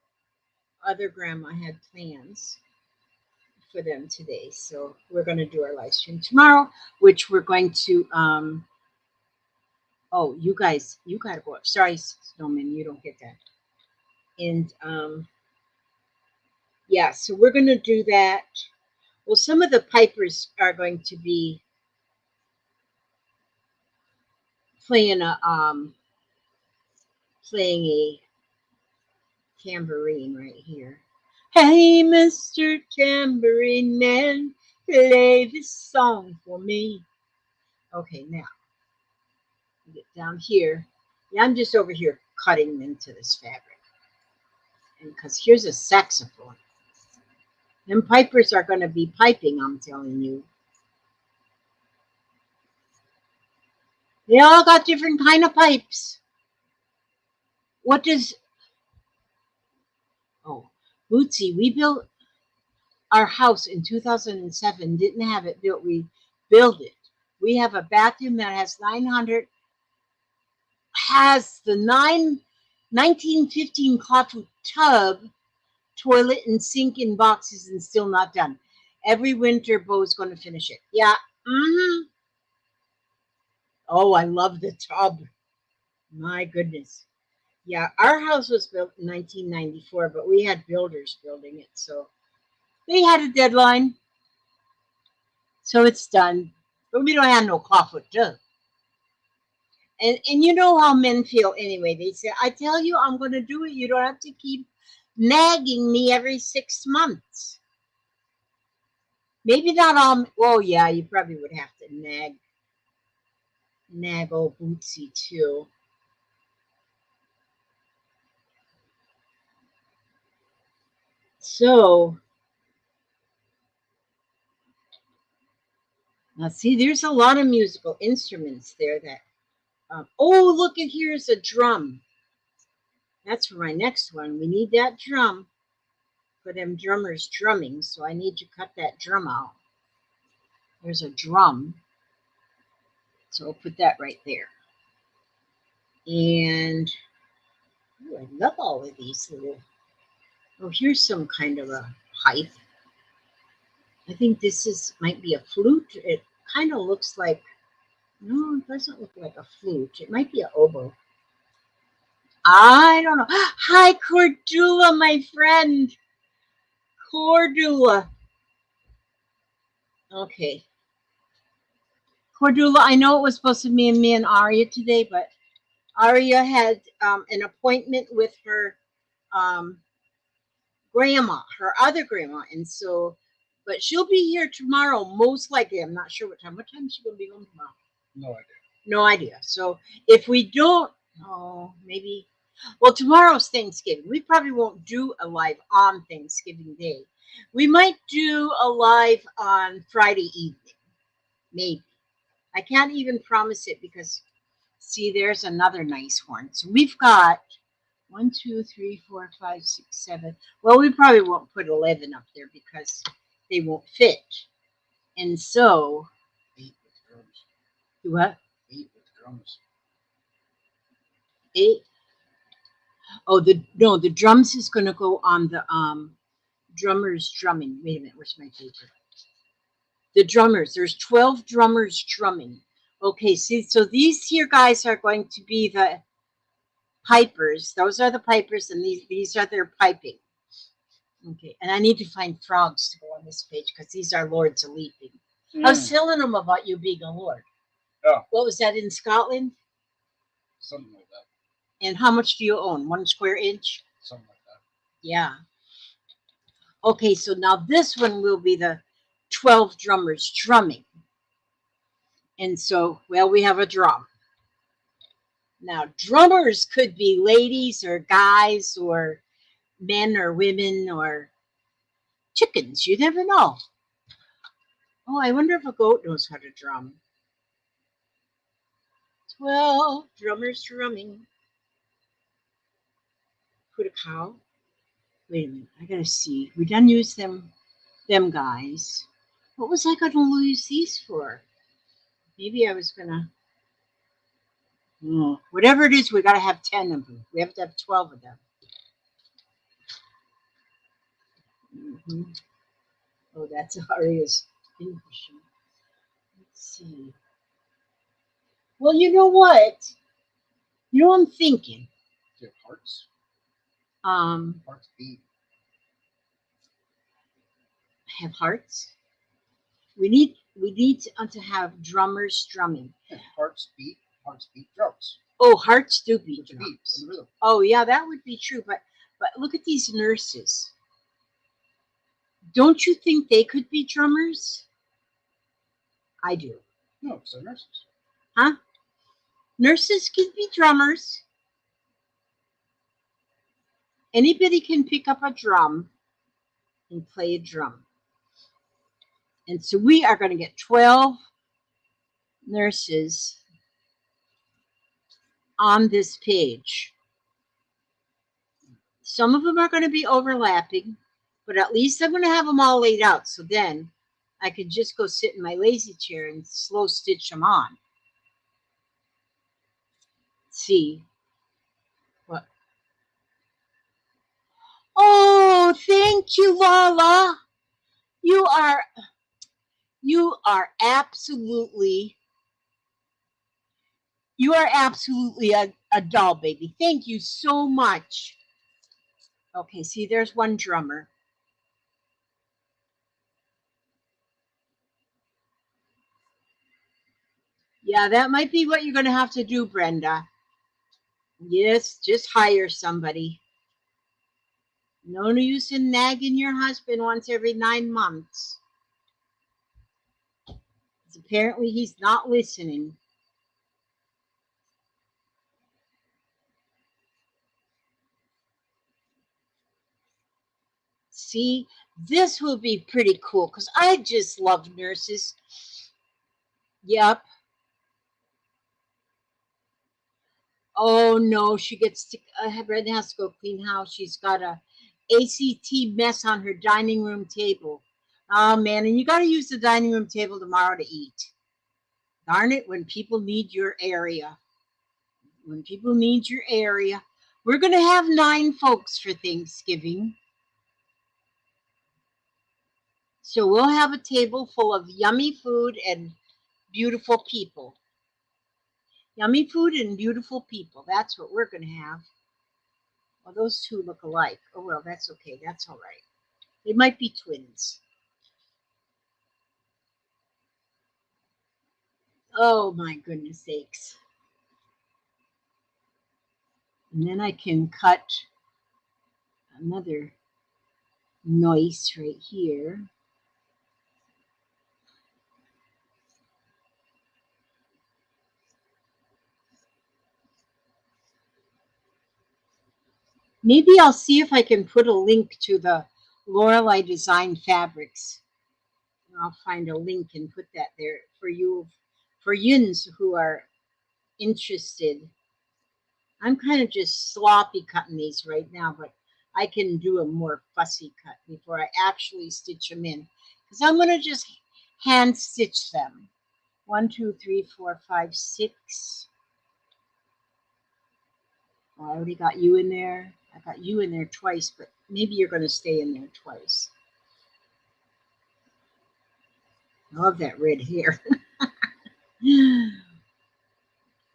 other grandma had plans for them today. So we're going to do our live stream tomorrow, which we're going to oh, you guys, you got to go up. Sorry, Snowman, you don't get that. And yeah, so we're going to do that. Well, some of the pipers are going to be playing a tambourine right here. Hey, Mr. Tambourine Man, play this song for me. Okay, now get down here. Yeah, I'm just over here cutting into this fabric. And because here's a saxophone. Them pipers are going to be piping, I'm telling you. They all got different kind of pipes. What does... Oh, Bootsy, we built our house in 2007. Didn't have it built. We built it. We have a bathroom that has 900... has the 1915 clawfoot tub, toilet, and sink in boxes and still not done. Every winter, Bo's going to finish it. Yeah. Mm-hmm. Oh, I love the tub. My goodness. Yeah, our house was built in 1994, but we had builders building it, so they had a deadline. So it's done. But we don't have no clawfoot too. And you know how men feel anyway. They say, I tell you I'm gonna do it. You don't have to keep nagging me every 6 months. Maybe not all. Well, yeah, you probably would have to nag old Bootsy too. So now see, there's a lot of musical instruments there that oh, look at here's a drum. That's for my next one. We need that drum for them drummers drumming. So I need to cut that drum out. There's a drum. So I'll put that right there. And ooh, I love all of these little. Oh, here's some kind of a pipe. I think this might be a flute. It kind of looks like, no, it doesn't look like a flute. It might be an oboe. I don't know. Hi, Cordula, my friend. Cordula. Okay. Cordula, I know it was supposed to be me and Aria today, but Aria had an appointment with her grandma, her other grandma, and so, but she'll be here tomorrow, most likely. I'm not sure what time. What time is she going to be home tomorrow? No idea. No idea. So if we don't, oh, maybe, well, tomorrow's Thanksgiving. We probably won't do a live on Thanksgiving Day. We might do a live on Friday evening, maybe. I can't even promise it because, see, there's another nice horn. So we've got 1, 2, 3, 4, 5, 6, 7. Well, we probably won't put 11 up there because they won't fit. And so, 8 with drums. What? 8 with drums. 8. Oh, the drums is going to go on the drummers drumming. Wait a minute, where's my paper? The drummers. There's 12 drummers drumming. Okay, see, so these here guys are going to be the pipers. Those are the pipers, and these are their piping. Okay, and I need to find frogs to go on this page because these are lords a leaping. I was telling them about you being a lord. Yeah. What was that in Scotland? Something like that. And how much do you own? 1 square inch? Something like that. Yeah. Okay, so now this one will be the 12 drummers drumming. And so, well, we have a drum. Now, drummers could be ladies or guys or men or women or chickens. You never know. Oh, I wonder if a goat knows how to drum. 12 drummers drumming. Put a cow. Wait a minute. I gotta see. We done use them guys. What was I gonna use these for? Maybe I was gonna. Whatever it is, we gotta have 10 of them. We have to have 12 of them. Oh, that's Aria's English. Let's see. Well, you know what? You know what I'm thinking? Do you have hearts? Hearts beat. Have hearts. We need to have drummers drumming. Yeah, hearts beat drums. Oh, hearts do beat drums. Beat in the rhythm. Oh, yeah, that would be true. But look at these nurses. Don't you think they could be drummers? I do. No, because they're nurses. Huh? Nurses can be drummers. Anybody can pick up a drum and play a drum. And so we are going to get 12 nurses on this page. Some of them are going to be overlapping, but at least I'm going to have them all laid out. So then I could just go sit in my lazy chair and slow stitch them on. Let's see. What? Oh, thank you, Lala. You are absolutely a doll, baby. Thank you so much. Okay, see, there's one drummer. Yeah, that might be what you're going to have to do, Brenda. Yes, just hire somebody. No use in nagging your husband once every 9 months. 'Cause apparently he's not listening. See, this will be pretty cool because I just love nurses. Yep. Oh no, she gets to. Brenda has to go clean house. She's got a ACT mess on her dining room table. Oh man, and you got to use the dining room table tomorrow to eat. Darn it, when people need your area. When people need your area. We're going to have 9 folks for Thanksgiving. So we'll have a table full of yummy food and beautiful people. Yummy food and beautiful people. That's what we're going to have. Well, those two look alike. Oh, well, that's okay. That's all right. They might be twins. Oh, my goodness sakes. And then I can cut another noise right here. Maybe I'll see if I can put a link to the Lorelei Design Fabrics. I'll find a link and put that there for you, for yins who are interested. I'm kind of just sloppy cutting these right now, but I can do a more fussy cut before I actually stitch them in. Because I'm going to just hand stitch them. 1, 2, 3, 4, 5, 6. Oh, I already got you in there. I got you in there twice, but maybe you're going to stay in there twice. I love that red hair.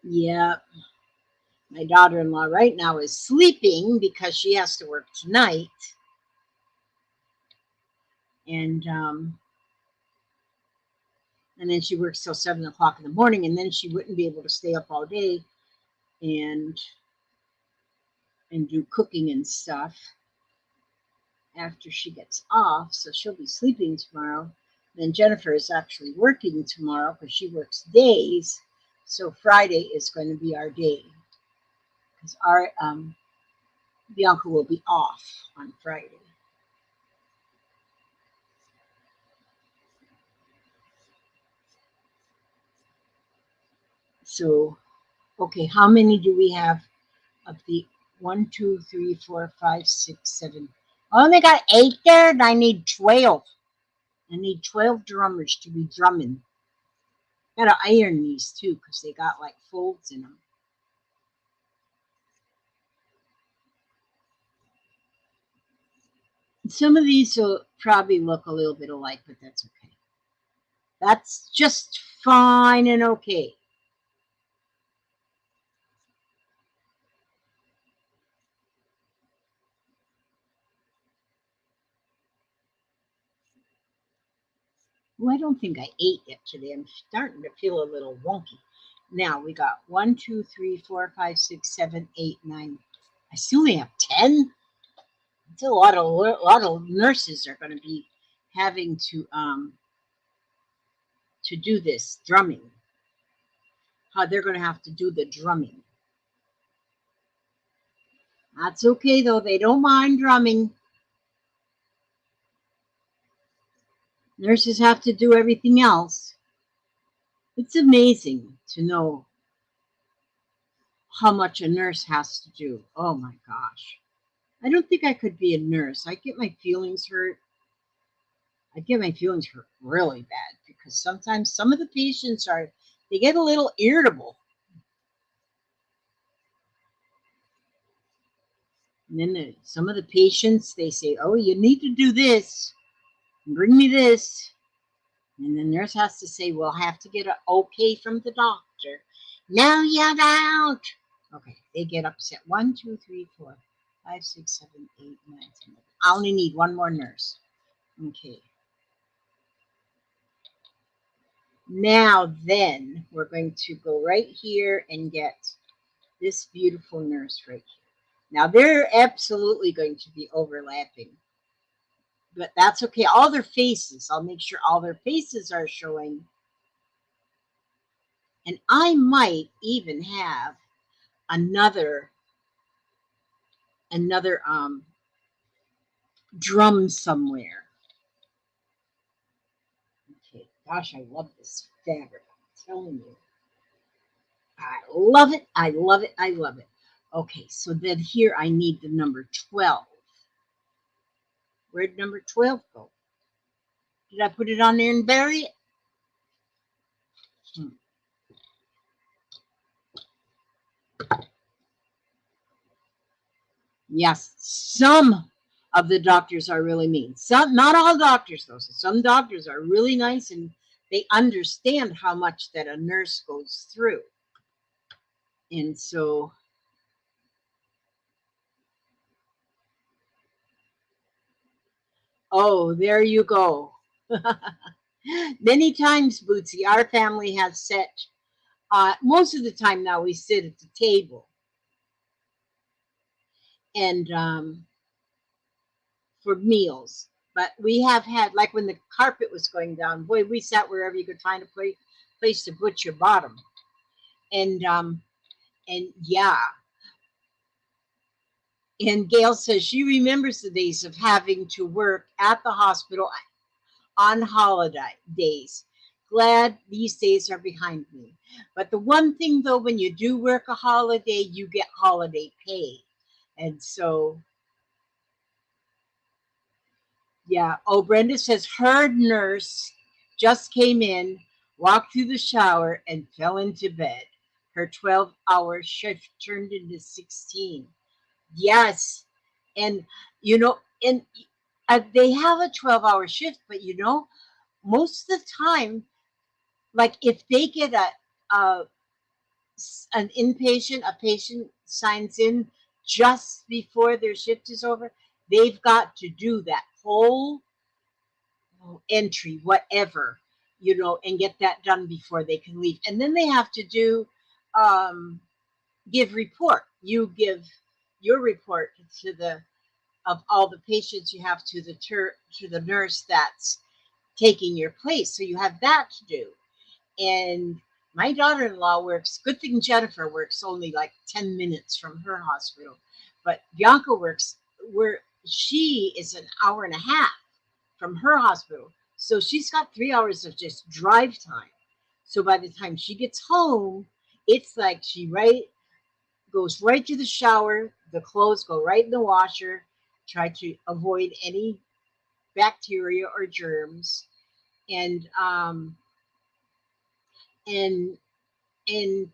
Yep. My daughter-in-law right now is sleeping because she has to work tonight. And then she works till 7 o'clock in the morning, and then she wouldn't be able to stay up all day and do cooking and stuff after she gets off. So she'll be sleeping tomorrow. Then Jennifer is actually working tomorrow because she works days. So Friday is going to be our day because our Bianca will be off on Friday. So, okay, how many do we have of the 1, 2, 3, 4, 5, 6, 7? I only got 8 there, and I need 12. I need 12 drummers to be drumming. Gotta iron these too because they got like folds in them. Some of these will probably look a little bit alike, but that's okay. That's just fine and okay. Well, I don't think I ate yet today. I'm starting to feel a little wonky. Now we got 1, 2, 3, 4, 5, 6, 7, 8, 9. I still only have 10. It's a lot of nurses are going to be having to do this drumming. How they're going to have to do the drumming. That's okay though. They don't mind drumming. Nurses have to do everything else. It's amazing to know how much a nurse has to do. Oh my gosh. I don't think I could be a nurse. I get my feelings hurt. I get my feelings hurt really bad because sometimes some of the patients they get a little irritable. And then some of the patients, they say, oh, you need to do this. Bring me this. And the nurse has to say, well, I have to get an okay from the doctor. No, you don't. Okay, they get upset. 1, 2, 3, 4, 5, 6, 7, 8, 9, 10. I only need one more nurse. Okay. Now then, we're going to go right here and get this beautiful nurse right here. Now they're absolutely going to be overlapping, but that's okay. All their faces, I'll make sure all their faces are showing. And I might even have another drum somewhere. Okay, gosh, I love this fabric. I'm telling you. I love it. I love it. I love it. Okay, so then here I need the number 12. Where'd number 12 go? Did I put it on there and bury it? Hmm. Yes, some of the doctors are really mean. Some, not all doctors, though. So some doctors are really nice and they understand how much that a nurse goes through. And so, oh, there you go. Many times, Bootsy, our family has set, most of the time now we sit at the table. And for meals. But we have had, like when the carpet was going down, boy, we sat wherever you could find a place to put your bottom. And yeah, and Gail says she remembers the days of having to work at the hospital on holiday days. Glad these days are behind me. But the one thing though, when you do work a holiday, you get holiday pay. And so, yeah. Oh, Brenda says her nurse just came in, walked through the shower, and fell into bed. Her 12-hour shift turned into 16. Yes. And, and they have a 12-hour shift, but most of the time, like if they get an inpatient, a patient signs in just before their shift is over, they've got to do that whole entry, whatever, and get that done before they can leave. And then they have to do um, give report. You give your report to the of all the patients you have to the nurse that's taking your place. So you have that to do. And my daughter-in-law works. Good thing Jennifer works only like 10 minutes from her hospital, but Bianca works where she is an hour and a half from her hospital. So she's got 3 hours of just drive time. So by the time she gets home, it's like she goes right to the shower, the clothes go right in the washer, try to avoid any bacteria or germs, and and and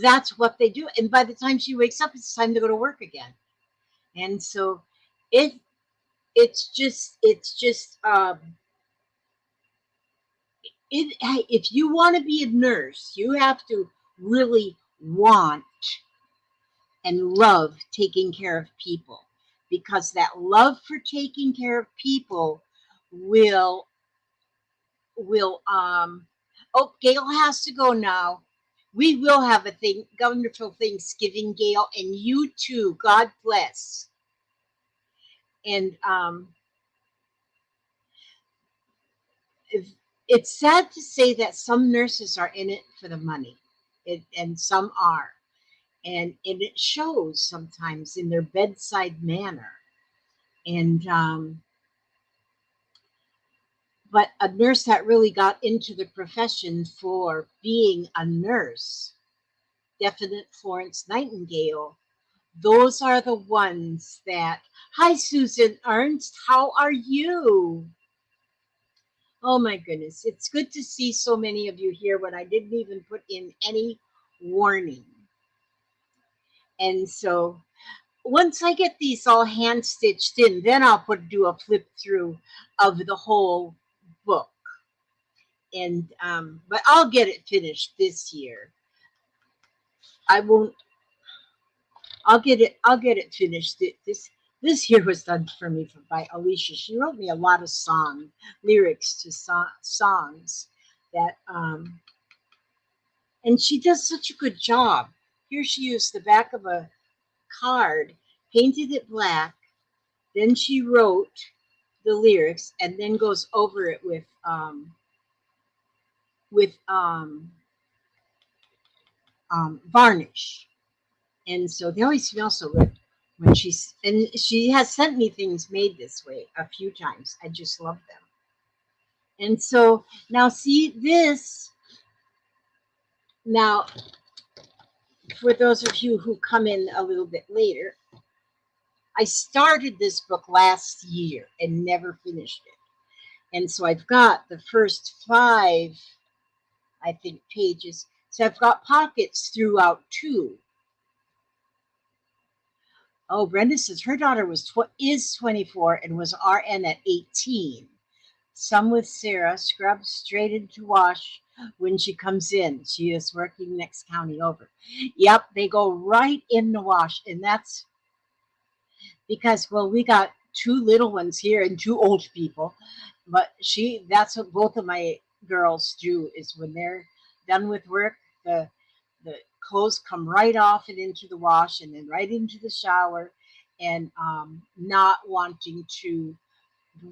that's what they do. And by the time she wakes up, it's time to go to work again. And so it it's just if you want to be a nurse, you have to really want and love taking care of people, because that love for taking care of people will will. Oh, Gail has to go now. We will have a wonderful Thanksgiving, Gail, and you too. God bless. And it's sad to say that some nurses are in it for the money, and some are, and it shows sometimes in their bedside manner. And but a nurse that really got into the profession for being a nurse, definite Florence Nightingale, those are the ones that. Hi, Susan Ernst. How are you? Oh my goodness. It's good to see so many of you here when I didn't even put in any warning. And so once I get these all hand stitched in, then I'll do a flip through of the whole book. And but I'll get it finished this year. I won't. I'll get it finished. This year was done for me by Alicia. She wrote me a lot of lyrics to songs, that and she does such a good job. Here she used the back of a card, painted it black, then she wrote the lyrics and then goes over it with varnish. And so they always smell so good when and she has sent me things made this way a few times. I just love them. And so now see this. Now, for those of you who come in a little bit later, I started this book last year and never finished it. And so I've got the first 5, I think, pages. So I've got pockets throughout too. Oh, Brenda says her daughter is 24 and was RN at 18. Some with Sarah, scrub straight into wash when she comes in. She is working next county over. Yep, they go right in the wash. And that's because, well, we got 2 little ones here and 2 old people. But that's what both of my girls do, is when they're done with work, the clothes come right off and into the wash and then right into the shower, and not wanting to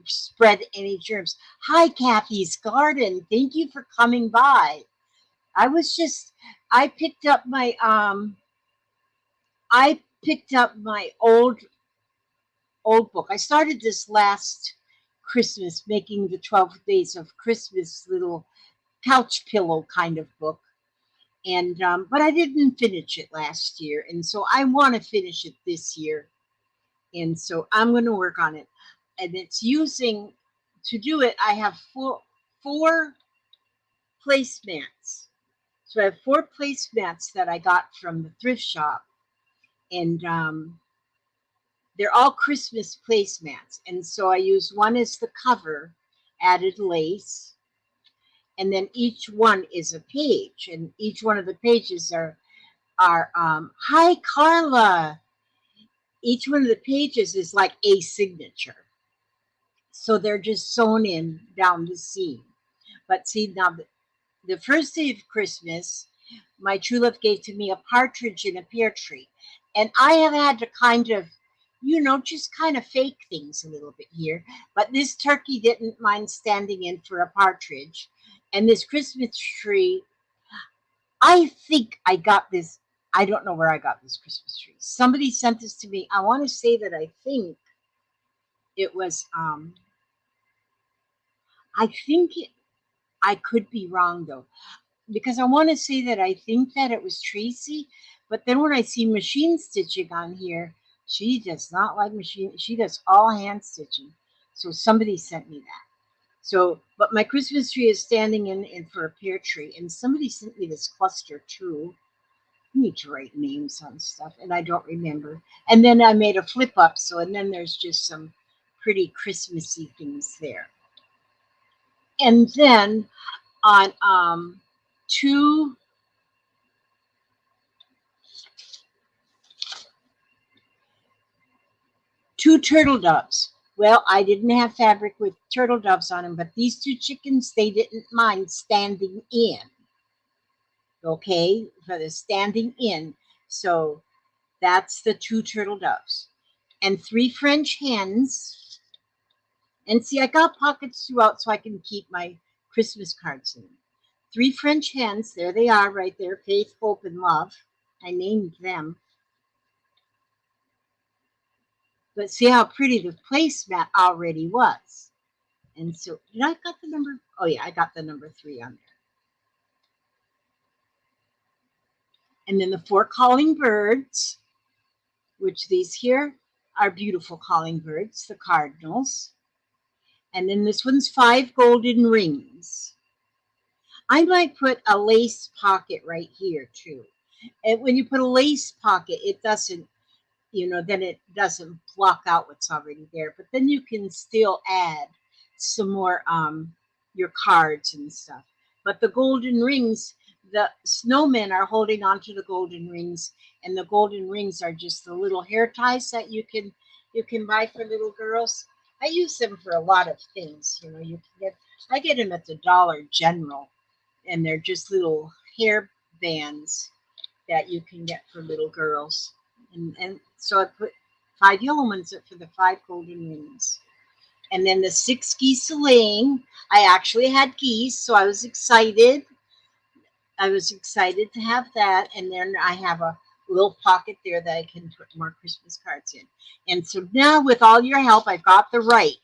spread any germs. Hi, Kathy's Garden. Thank you for coming by. I picked up my old book. I started this last Christmas, making the 12 Days of Christmas little couch pillow kind of book. And but I didn't finish it last year, and so I want to finish it this year. And so I'm going to work on it. And it's to do it, I have four placemats. So I have 4 placemats that I got from the thrift shop. And they're all Christmas placemats. And so I use one as the cover, added lace. And then each one is a page. And each one of the pages are hi, Carla. Each one of the pages is like a signature. So they're just sewn in down the seam. But see, now the first day of Christmas, my true love gave to me a partridge in a pear tree. And I have had to kind of, just kind of fake things a little bit here. But this turkey didn't mind standing in for a partridge. And this Christmas tree, I think I got this. I don't know where I got this Christmas tree. Somebody sent this to me. I want to say that I think it was, I could be wrong though, because I want to say that I think that it was Tracy, but then when I see machine stitching on here, she does not like machine. She does all hand stitching. So somebody sent me that. So, but my Christmas tree is standing in for a pear tree, and somebody sent me this cluster too. I need to write names on stuff, and I don't remember. And then I made a flip up, and then there's just some pretty Christmassy things there. And then on 2 turtle doves. Well, I didn't have fabric with turtle doves on them, but these 2 chickens, they didn't mind standing in. Okay, for the standing in. So that's the 2 turtle doves. And 3 French hens. And see, I got pockets throughout so I can keep my Christmas cards in. 3 French hens, there they are right there, Faith, Hope, and Love. I named them. But see how pretty the placemat already was. And so, did I got the number? Oh yeah, I got the number 3 on there. And then the 4 calling birds, which these here are beautiful calling birds, the cardinals. And then this one's 5 golden rings. I might put a lace pocket right here too. And when you put a lace pocket, it doesn't, then it doesn't block out what's already there. But then you can still add some more your cards and stuff. But the golden rings, the snowmen are holding on to the golden rings, and the golden rings are just the little hair ties that you can buy for little girls. I use them for a lot of things. I get them at the Dollar General. and they're just little hair bands that you can get for little girls. And so I put 5 yellow ones up for the 5 golden rings. And then the 6 geese laying. I actually had geese, so I was excited. I was excited to have that. And then I have a little pocket there that I can put more Christmas cards in. And so now with all your help, I've got the right,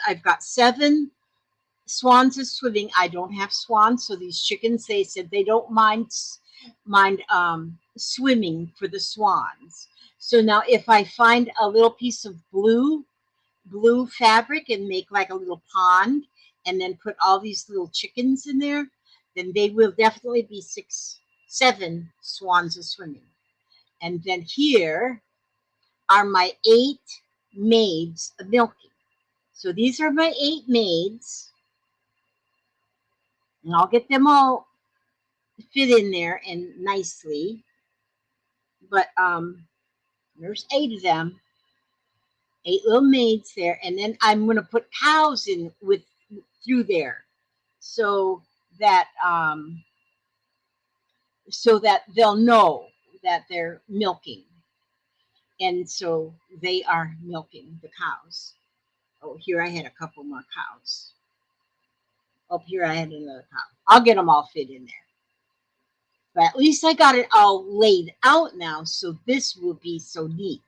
I've got 7 swans are swimming. I don't have swans, so these chickens, they said they don't mind swimming for the swans. So now if I find a little piece of blue fabric and make like a little pond and then put all these little chickens in there, then they will definitely be 7 swans are swimming. And then here are my 8 maids of milking. So these are my 8 maids. And I'll get them all fit in there and nicely. But there's 8 of them, 8 little maids there, and then I'm going to put cows in through there, so that they'll know that they're milking, and so they are milking the cows. Oh, here I had a couple more cows. Up here I had another cow. I'll get them all fit in there. But at least I got it all laid out now, so this will be so neat.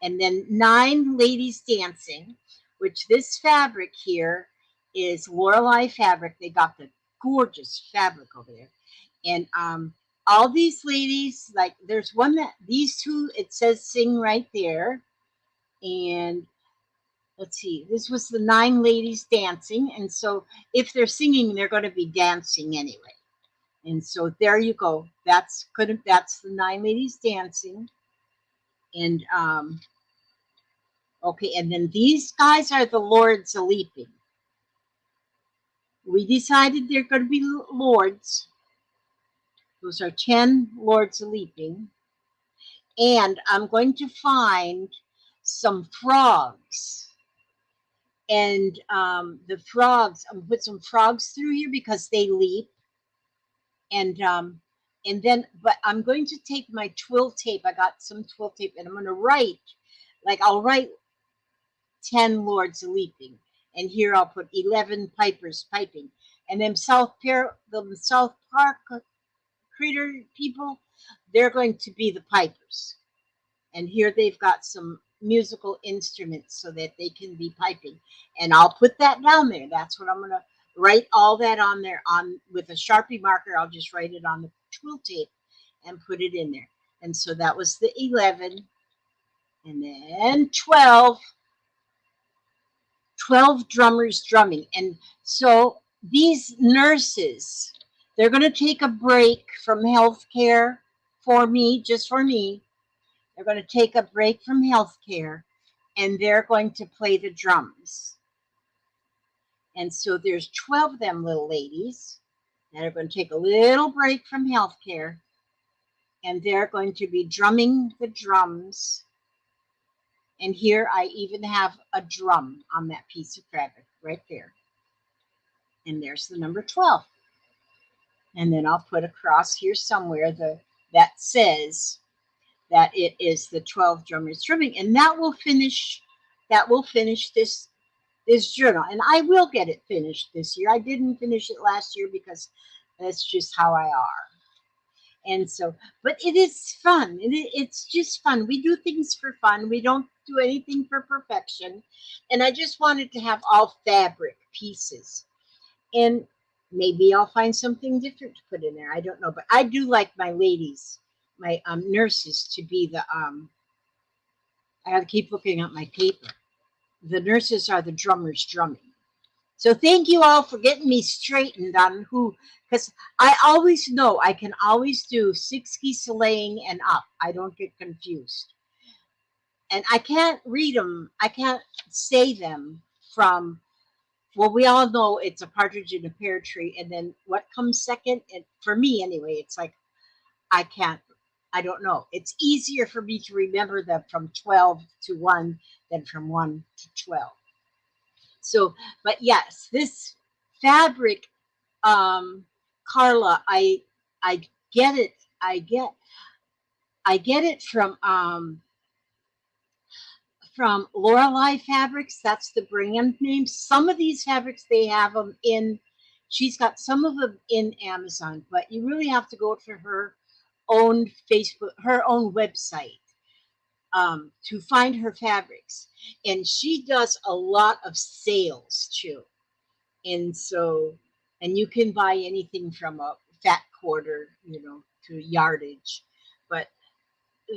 And then 9 ladies dancing, which this fabric here is Lorelei fabric. They got the gorgeous fabric over there. And all these ladies, like there's one that, these 2, it says sing right there. And let's see, this was the 9 ladies dancing. And so if they're singing, they're going to be dancing anyway. And so there you go. That's the 9 ladies dancing. And okay, and then these guys are the lords a leaping. We decided they're going to be lords. Those are 10 lords a leaping. And I'm going to find some frogs. And the frogs, I'm going to put some frogs through here because they leap. And then, but I'm going to take my twill tape. I got some twill tape, and I'm going to write, like I'll write 10 lords a leaping, and here I'll put 11 pipers piping, and then the South Park Creator people, they're going to be the pipers, and here they've got some musical instruments so that they can be piping, and I'll put that down there. That's what I'm going to write all that on there with a Sharpie marker. I'll just write it on the twill tape and put it in there. And so that was the 11, and then 12 drummers drumming. And so these nurses, they're going to take a break from healthcare for me, just for me. They're going to take a break from healthcare, and they're going to play the drums. And so there's 12 of them little ladies that are going to take a little break from healthcare, and they're going to be drumming the drums. And here I even have a drum on that piece of fabric right there. And there's the number 12. And then I'll put across here somewhere that says that it is the 12 drummers drumming, and that will finish this journal, and I will get it finished this year. I didn't finish it last year because that's just how I are. And so, but it is fun. It's just fun. We do things for fun. We don't do anything for perfection. And I just wanted to have all fabric pieces. And maybe I'll find something different to put in there. I don't know, but I do like my ladies, my nurses, to be the I have to keep looking at my paper. The nurses are the drummers drumming. So thank you all for getting me straightened on who, because I always know I can always do 6 geese laying and up. I don't get confused. And I can't read them. I can't say them from, well, we all know it's a partridge in a pear tree. And then what comes second? And for me anyway, it's like, I don't know. It's easier for me to remember them from 12 to 1 than from 1 to 12. So, but yes, this fabric, Carla, I get it. I get it from Lorelei Fabrics. That's the brand name. Some of these fabrics, they have them in, she's got some of them in Amazon, but you really have to go to her own Facebook, her own website, to find her fabrics. And she does a lot of sales too. And so, and you can buy anything from a fat quarter, to yardage. But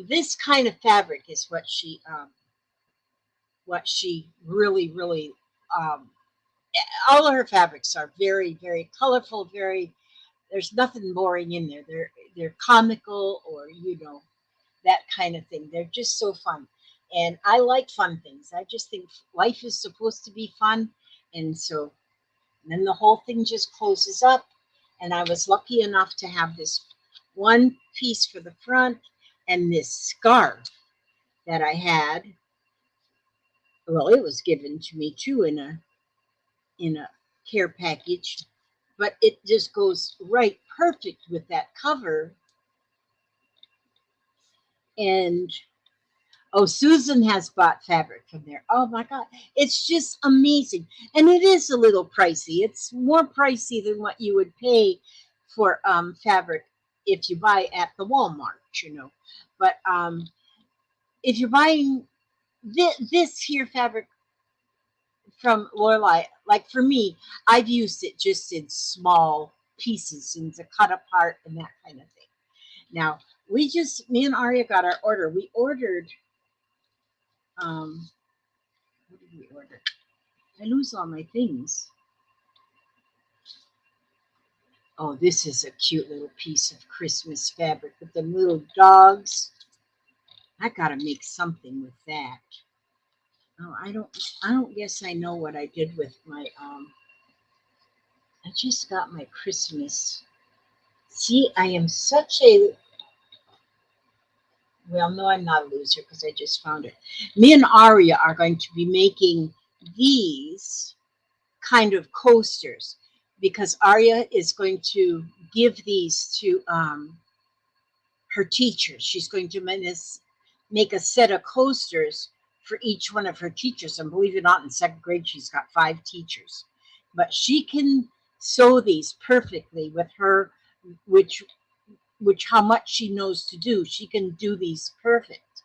this kind of fabric is what she really, really, um, all of her fabrics are very, very colorful, very, there's nothing boring in there. They're comical, or, that kind of thing. They're just so fun. And I like fun things. I just think life is supposed to be fun. And so then the whole thing just closes up. And I was lucky enough to have this one piece for the front and this scarf that I had. Well, it was given to me too in a care package, but it just goes right perfect with that cover. And oh, Susan has bought fabric from there. Oh my God, it's just amazing. And it is a little pricey. It's more pricey than what you would pay for fabric if you buy at the Walmart. But if you're buying this here fabric from Lorelei, like for me, I've used it just in small pieces and to cut apart and that kind of thing. Now, me and Aria got our order. We ordered, what did we order? I lose all my things. Oh, this is a cute little piece of Christmas fabric with the little dogs. I gotta make something with that. Oh, I don't guess I know what I did with my I just got my Christmas. See, I am such a, well, no, I'm not a loser because I just found it. Me and Aria are going to be making these kind of coasters because Aria is going to give these to her teachers. She's going to make a set of coasters for each one of her teachers. And believe it or not, in second grade, she's got 5 teachers. But she can sew these perfectly with her, which how much she knows to do. She can do these perfect.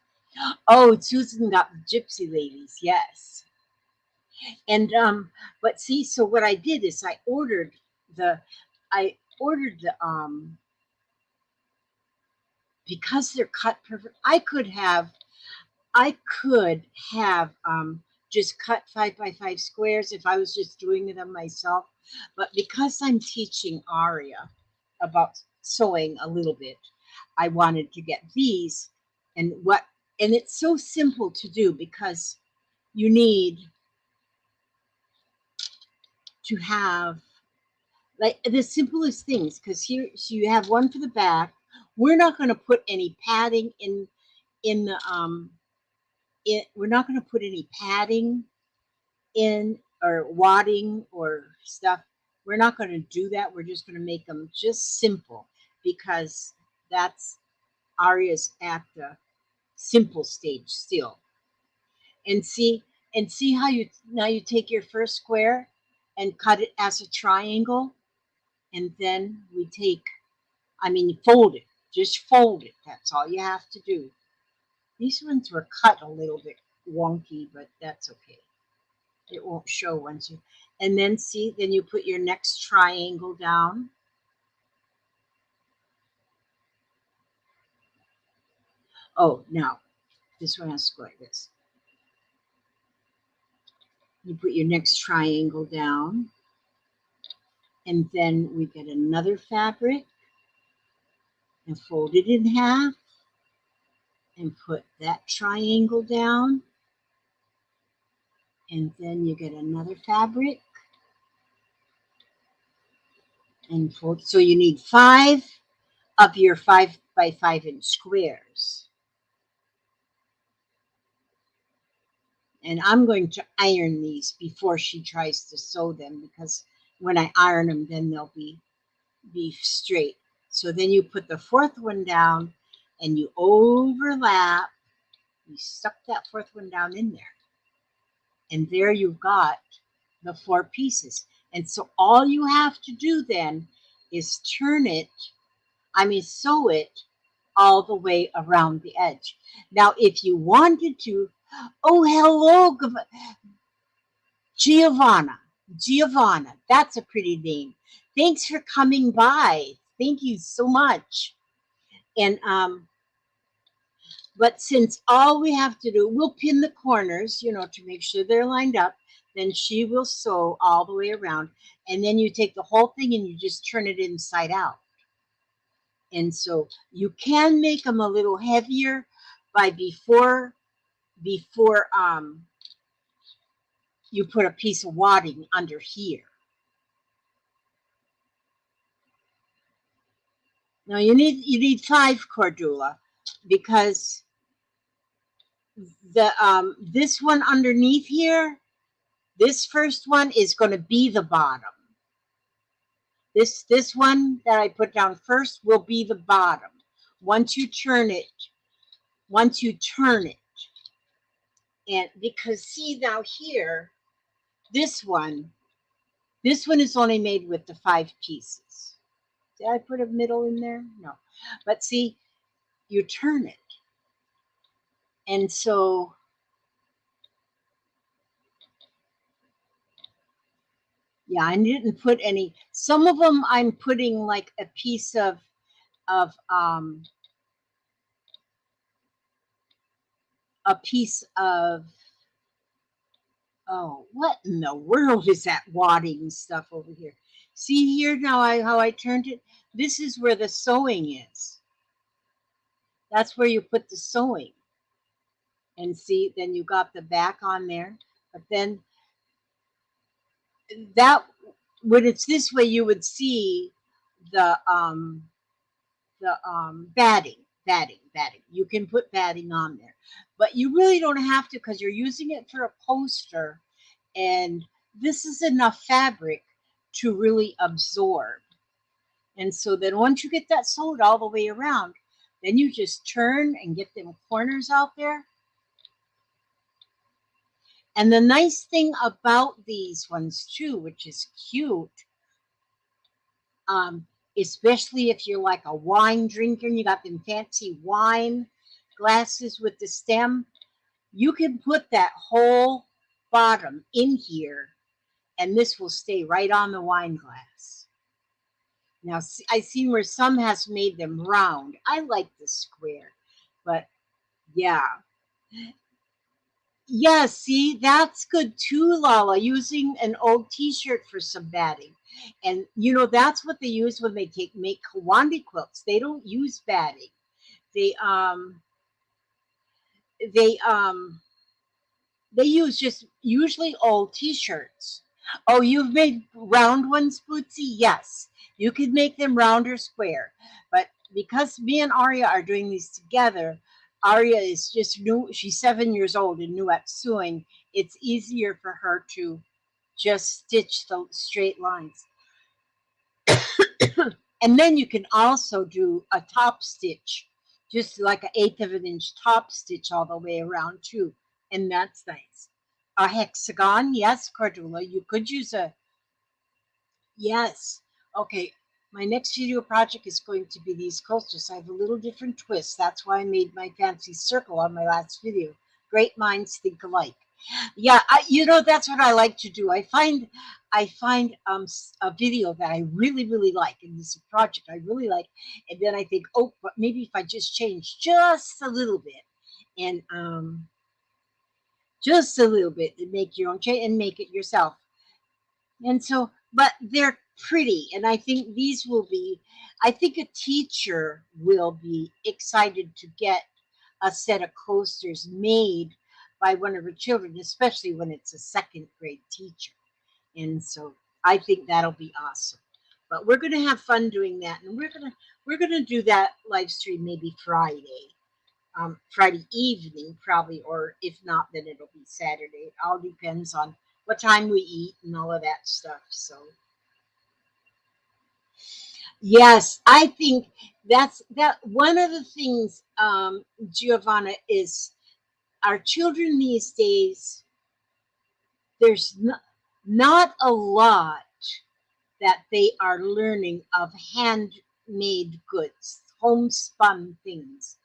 Oh, Susan got the Gypsy Ladies, yes. And but see, so what I did is I ordered the because they're cut perfect. I could have just cut 5x5 squares if I was just doing them myself. But because I'm teaching Aria about sewing a little bit, I wanted to get these. And it's so simple to do because you need to have like the simplest things, because here, so you have one for the back. We're not going to put any padding in the we're not going to put any padding in or wadding or stuff. We're not going to do that. We're just going to make them just simple because that's Aria's at the simple stage still. And see how you take your first square and cut it as a triangle, and then you fold it. Just fold it. That's all you have to do. These ones were cut a little bit wonky, but that's okay. It won't show once you, and then see, then you put your next triangle down. Oh, now this one has to go like this. You put your next triangle down, and then we get another fabric and fold it in half and put that triangle down, and then you get another fabric and fold. So you need 5 of your 5x5 inch squares. And I'm going to iron these before she tries to sew them because when I iron them, then they'll be straight. So then you put the fourth one down and you overlap. You stuck that fourth one down in there. And there you've got the 4 pieces. And so all you have to do then is sew it all the way around the edge. Now, if you wanted to, oh, hello, Giovanna. Giovanna, that's a pretty name. Thanks for coming by. Thank you so much. And but since all we have to do, we'll pin the corners, to make sure they're lined up. Then she will sew all the way around. And then you take the whole thing and you just turn it inside out. And so you can make them a little heavier by before you put a piece of wadding under here. Now you need 5, Cordula, because the this one underneath here, this first one is going to be the bottom. This one that I put down first will be the bottom. Once you turn it, and because see now here, this one is only made with the 5 pieces. Did I put a middle in there? No. But see, you turn it. And so yeah, I didn't put any. Some of them I'm putting like a piece of oh, what in the world is that wadding stuff over here? See here now how I turned it? This is where the sewing is. That's where you put the sewing. And see, then you got the back on there. But then that when it's this way, you would see the batting. You can put batting on there, but you really don't have to because you're using it for a poster, and this is enough fabric to really absorb. And so then once you get that sewed all the way around, then you just turn and get them corners out there. And the nice thing about these ones too, which is cute, especially if you're like a wine drinker and you got them fancy wine glasses with the stem, you can put that whole bottom in here and this will stay right on the wine glass. Now, I see where some has made them round. I like the square, but yeah. Yeah, see, that's good too, Lala, using an old t-shirt for some batting. And that's what they use when they make Kawandi quilts. They don't use batting. They they use just usually old t-shirts. Oh, you've made round ones, Bootsy? Yes. You could make them round or square. But because me and Aria are doing these together, Aria is just new. She's 7 years old and new at sewing. It's easier for her to just stitch the straight lines. And then you can also do a top stitch, just like 1/8 of an inch top stitch all the way around too. And that's nice. A hexagon, yes, Cordula. You could use yes. Okay, my next video project is going to be these coasters. I have a little different twist. That's why I made my fancy circle on my last video. Great minds think alike. Yeah, that's what I like to do. I find a video that I really, really like, and this project I really like, and then I think, oh, but maybe if I just change just a little bit, and just a little bit, and make your own change and make it yourself. And so, but they're pretty, and I think these will be. I think a teacher will be excited to get a set of coasters made by one of her children, especially when it's a 2nd grade teacher. And so I think that'll be awesome. But we're going to have fun doing that, and we're gonna do that live stream maybe Friday evening probably, or if not, then it'll be Saturday. It all depends on what time we eat and all of that stuff. So Yes, I think that's that one of the things, Giovanna, is our children these days, there's not a lot that they are learning of handmade goods, homespun things,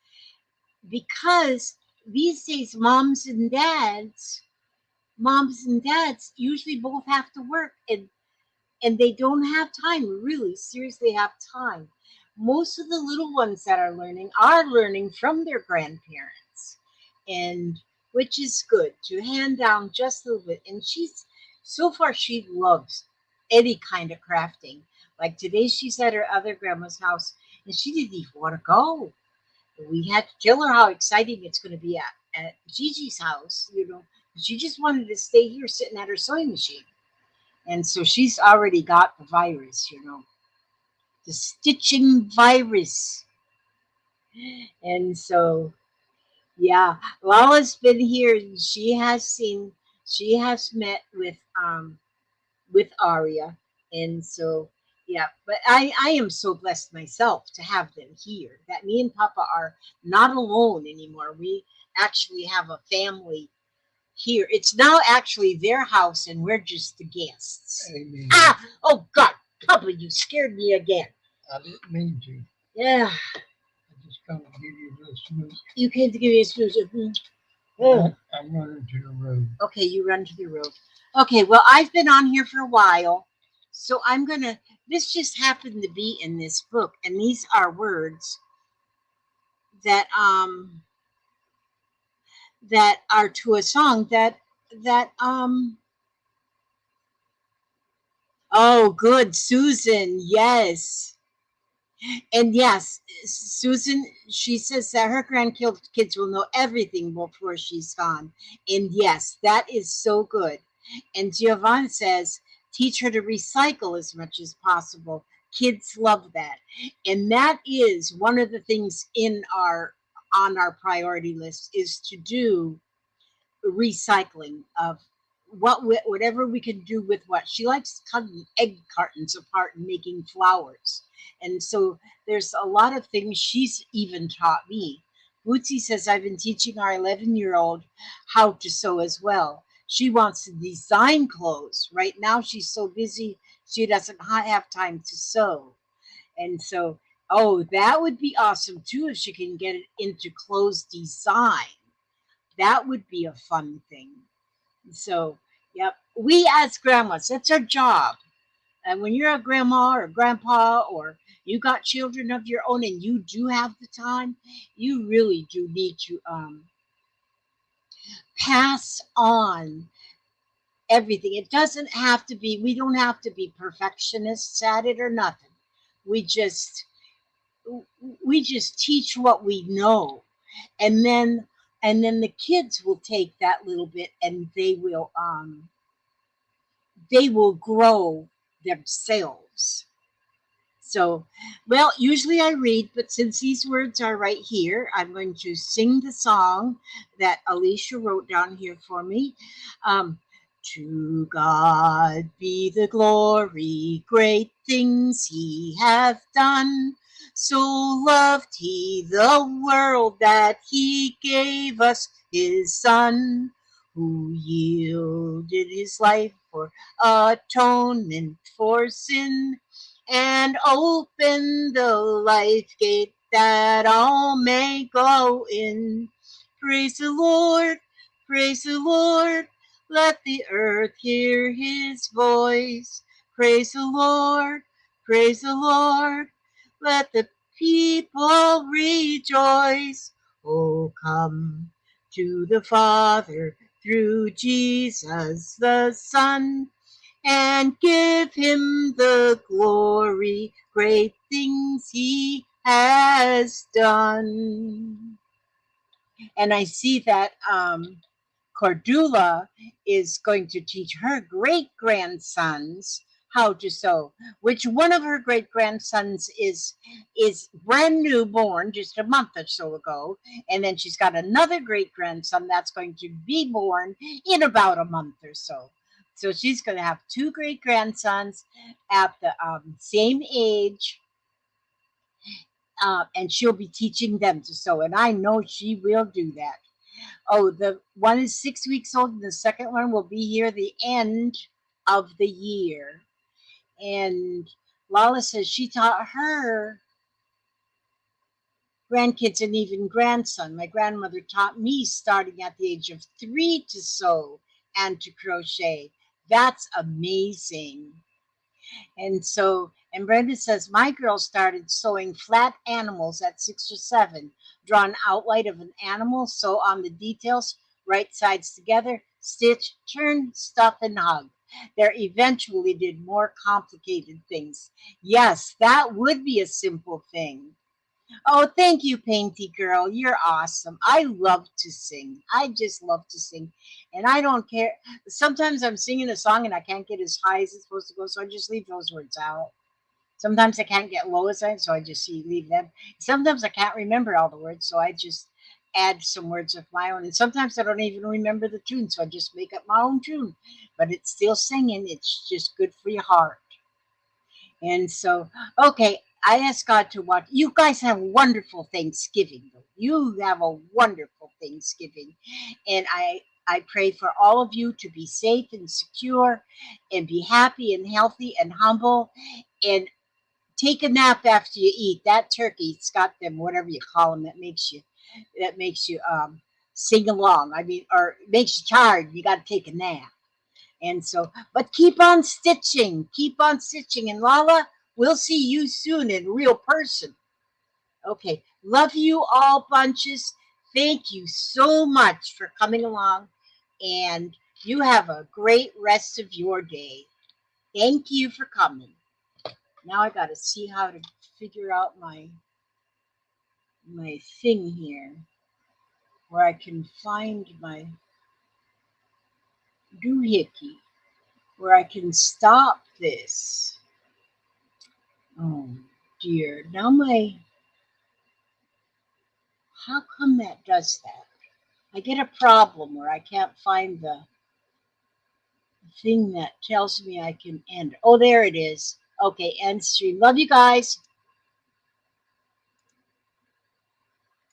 because these days moms and dads usually both have to work, and they don't have time, really seriously have time. Most of the little ones that are learning from their grandparents, and which is good to hand down just a little bit. And so far she loves any kind of crafting. Like today she's at her other grandma's house and she didn't even want to go. We had to tell her how exciting it's going to be at Gigi's house, she just wanted to stay here sitting at her sewing machine. And so she's already got the virus, the stitching virus. And so, yeah, Lala's been here. And she has met with Aria, and so yeah. But I am so blessed myself to have them here. That me and Papa are not alone anymore. We actually have a family here. It's now actually their house, and we're just the guests. Amen. Ah, oh God, Papa, you scared me again. I didn't mean to. Yeah, I just come to give you a little smooth. you came to give me a snooze. Oh, I'm running to the road. okay, you run to the road. Okay, well, I've been on here for a while, so I'm gonna. This just happened to be in this book, and these are words that that are to a song that. Oh, good, Susan. Yes. And yes, Susan, she says that her grandkids will know everything before she's gone. And yes, that is so good. And Giovanna says, teach her to recycle as much as possible. Kids love that. And that is one of the things on our priority list is to do recycling of whatever we can do with what she likes cutting egg cartons apart and making flowers. And so there's a lot of things she's even taught me. Bootsy says I've been teaching our 11-year-old how to sew as well. She wants to design clothes. Right now she's so busy she doesn't have time to sew. And so, oh, that would be awesome too if she can get it into clothes design. That would be a fun thing. So, yep, we as grandmas, that's our job. And when you're a grandma or grandpa, or you got children of your own and you do have the time, you really do need to pass on everything. It doesn't have to be, we don't have to be perfectionists at it or nothing. We just we just teach what we know, and then the kids will take that little bit and they will grow themselves. So, well, usually I read, but since these words are right here, I'm going to sing the song that Alicia wrote down here for me. Um, to God be the glory, great things he hath done. So loved he the world that he gave us his Son, who yielded his life for atonement for sin, and open the life gate that all may go in. Praise the Lord, praise the Lord, let the earth hear his voice. Praise the Lord, praise the Lord, let the people rejoice. Oh, come to the Father through Jesus the Son, and give him the glory, great things he has done. And I see that Cordula is going to teach her great grandsons how to sew, which one of her great grandsons is brand new born just a month or so ago, and then she's got another great grandson that's going to be born in about a month or so. So she's going to have two great grandsons at the same age. And she'll be teaching them to sew. And I know she will do that. Oh, the one is 6 weeks old, and the second one will be here the end of the year. And Lala says she taught her grandkids and even grandson. My grandmother taught me starting at the age of 3 to sew and to crochet. That's amazing. And so, and Brenda says, my girl started sewing flat animals at 6 or 7, draw an outline of an animal, sew on the details, right sides together, stitch, turn, stuff, and hug. There eventually did more complicated things. Yes, that would be a simple thing. Oh, thank you, Painty Girl. You're awesome. I love to sing. I just love to sing. And I don't care. Sometimes I'm singing a song and I can't get as high as it's supposed to go, so I just leave those words out. Sometimes I can't get low as I, so I just leave them. Sometimes I can't remember all the words, so I just add some words of my own. And sometimes I don't even remember the tune, so I just make up my own tune. But it's still singing. It's just good for your heart. And so, okay, I ask God to watch. You guys have wonderful Thanksgiving. You have a wonderful Thanksgiving. And I pray for all of you to be safe and secure and be happy and healthy and humble and take a nap after you eat. That turkey's got them, whatever you call them, that makes you sing along. I mean, or makes you tired. You got to take a nap. And so, but keep on stitching. Keep on stitching. And Lala, we'll see you soon in real person. Okay. Love you all, bunches. Thank you so much for coming along. And you have a great rest of your day. Thank you for coming. Now I got to see how to figure out my thing here where I can find my doohickey, where I can stop this. Oh dear. Now how come that does that? I get a problem where I can't find the thing that tells me I can end. Oh, there it is. Okay, end stream. Love you guys.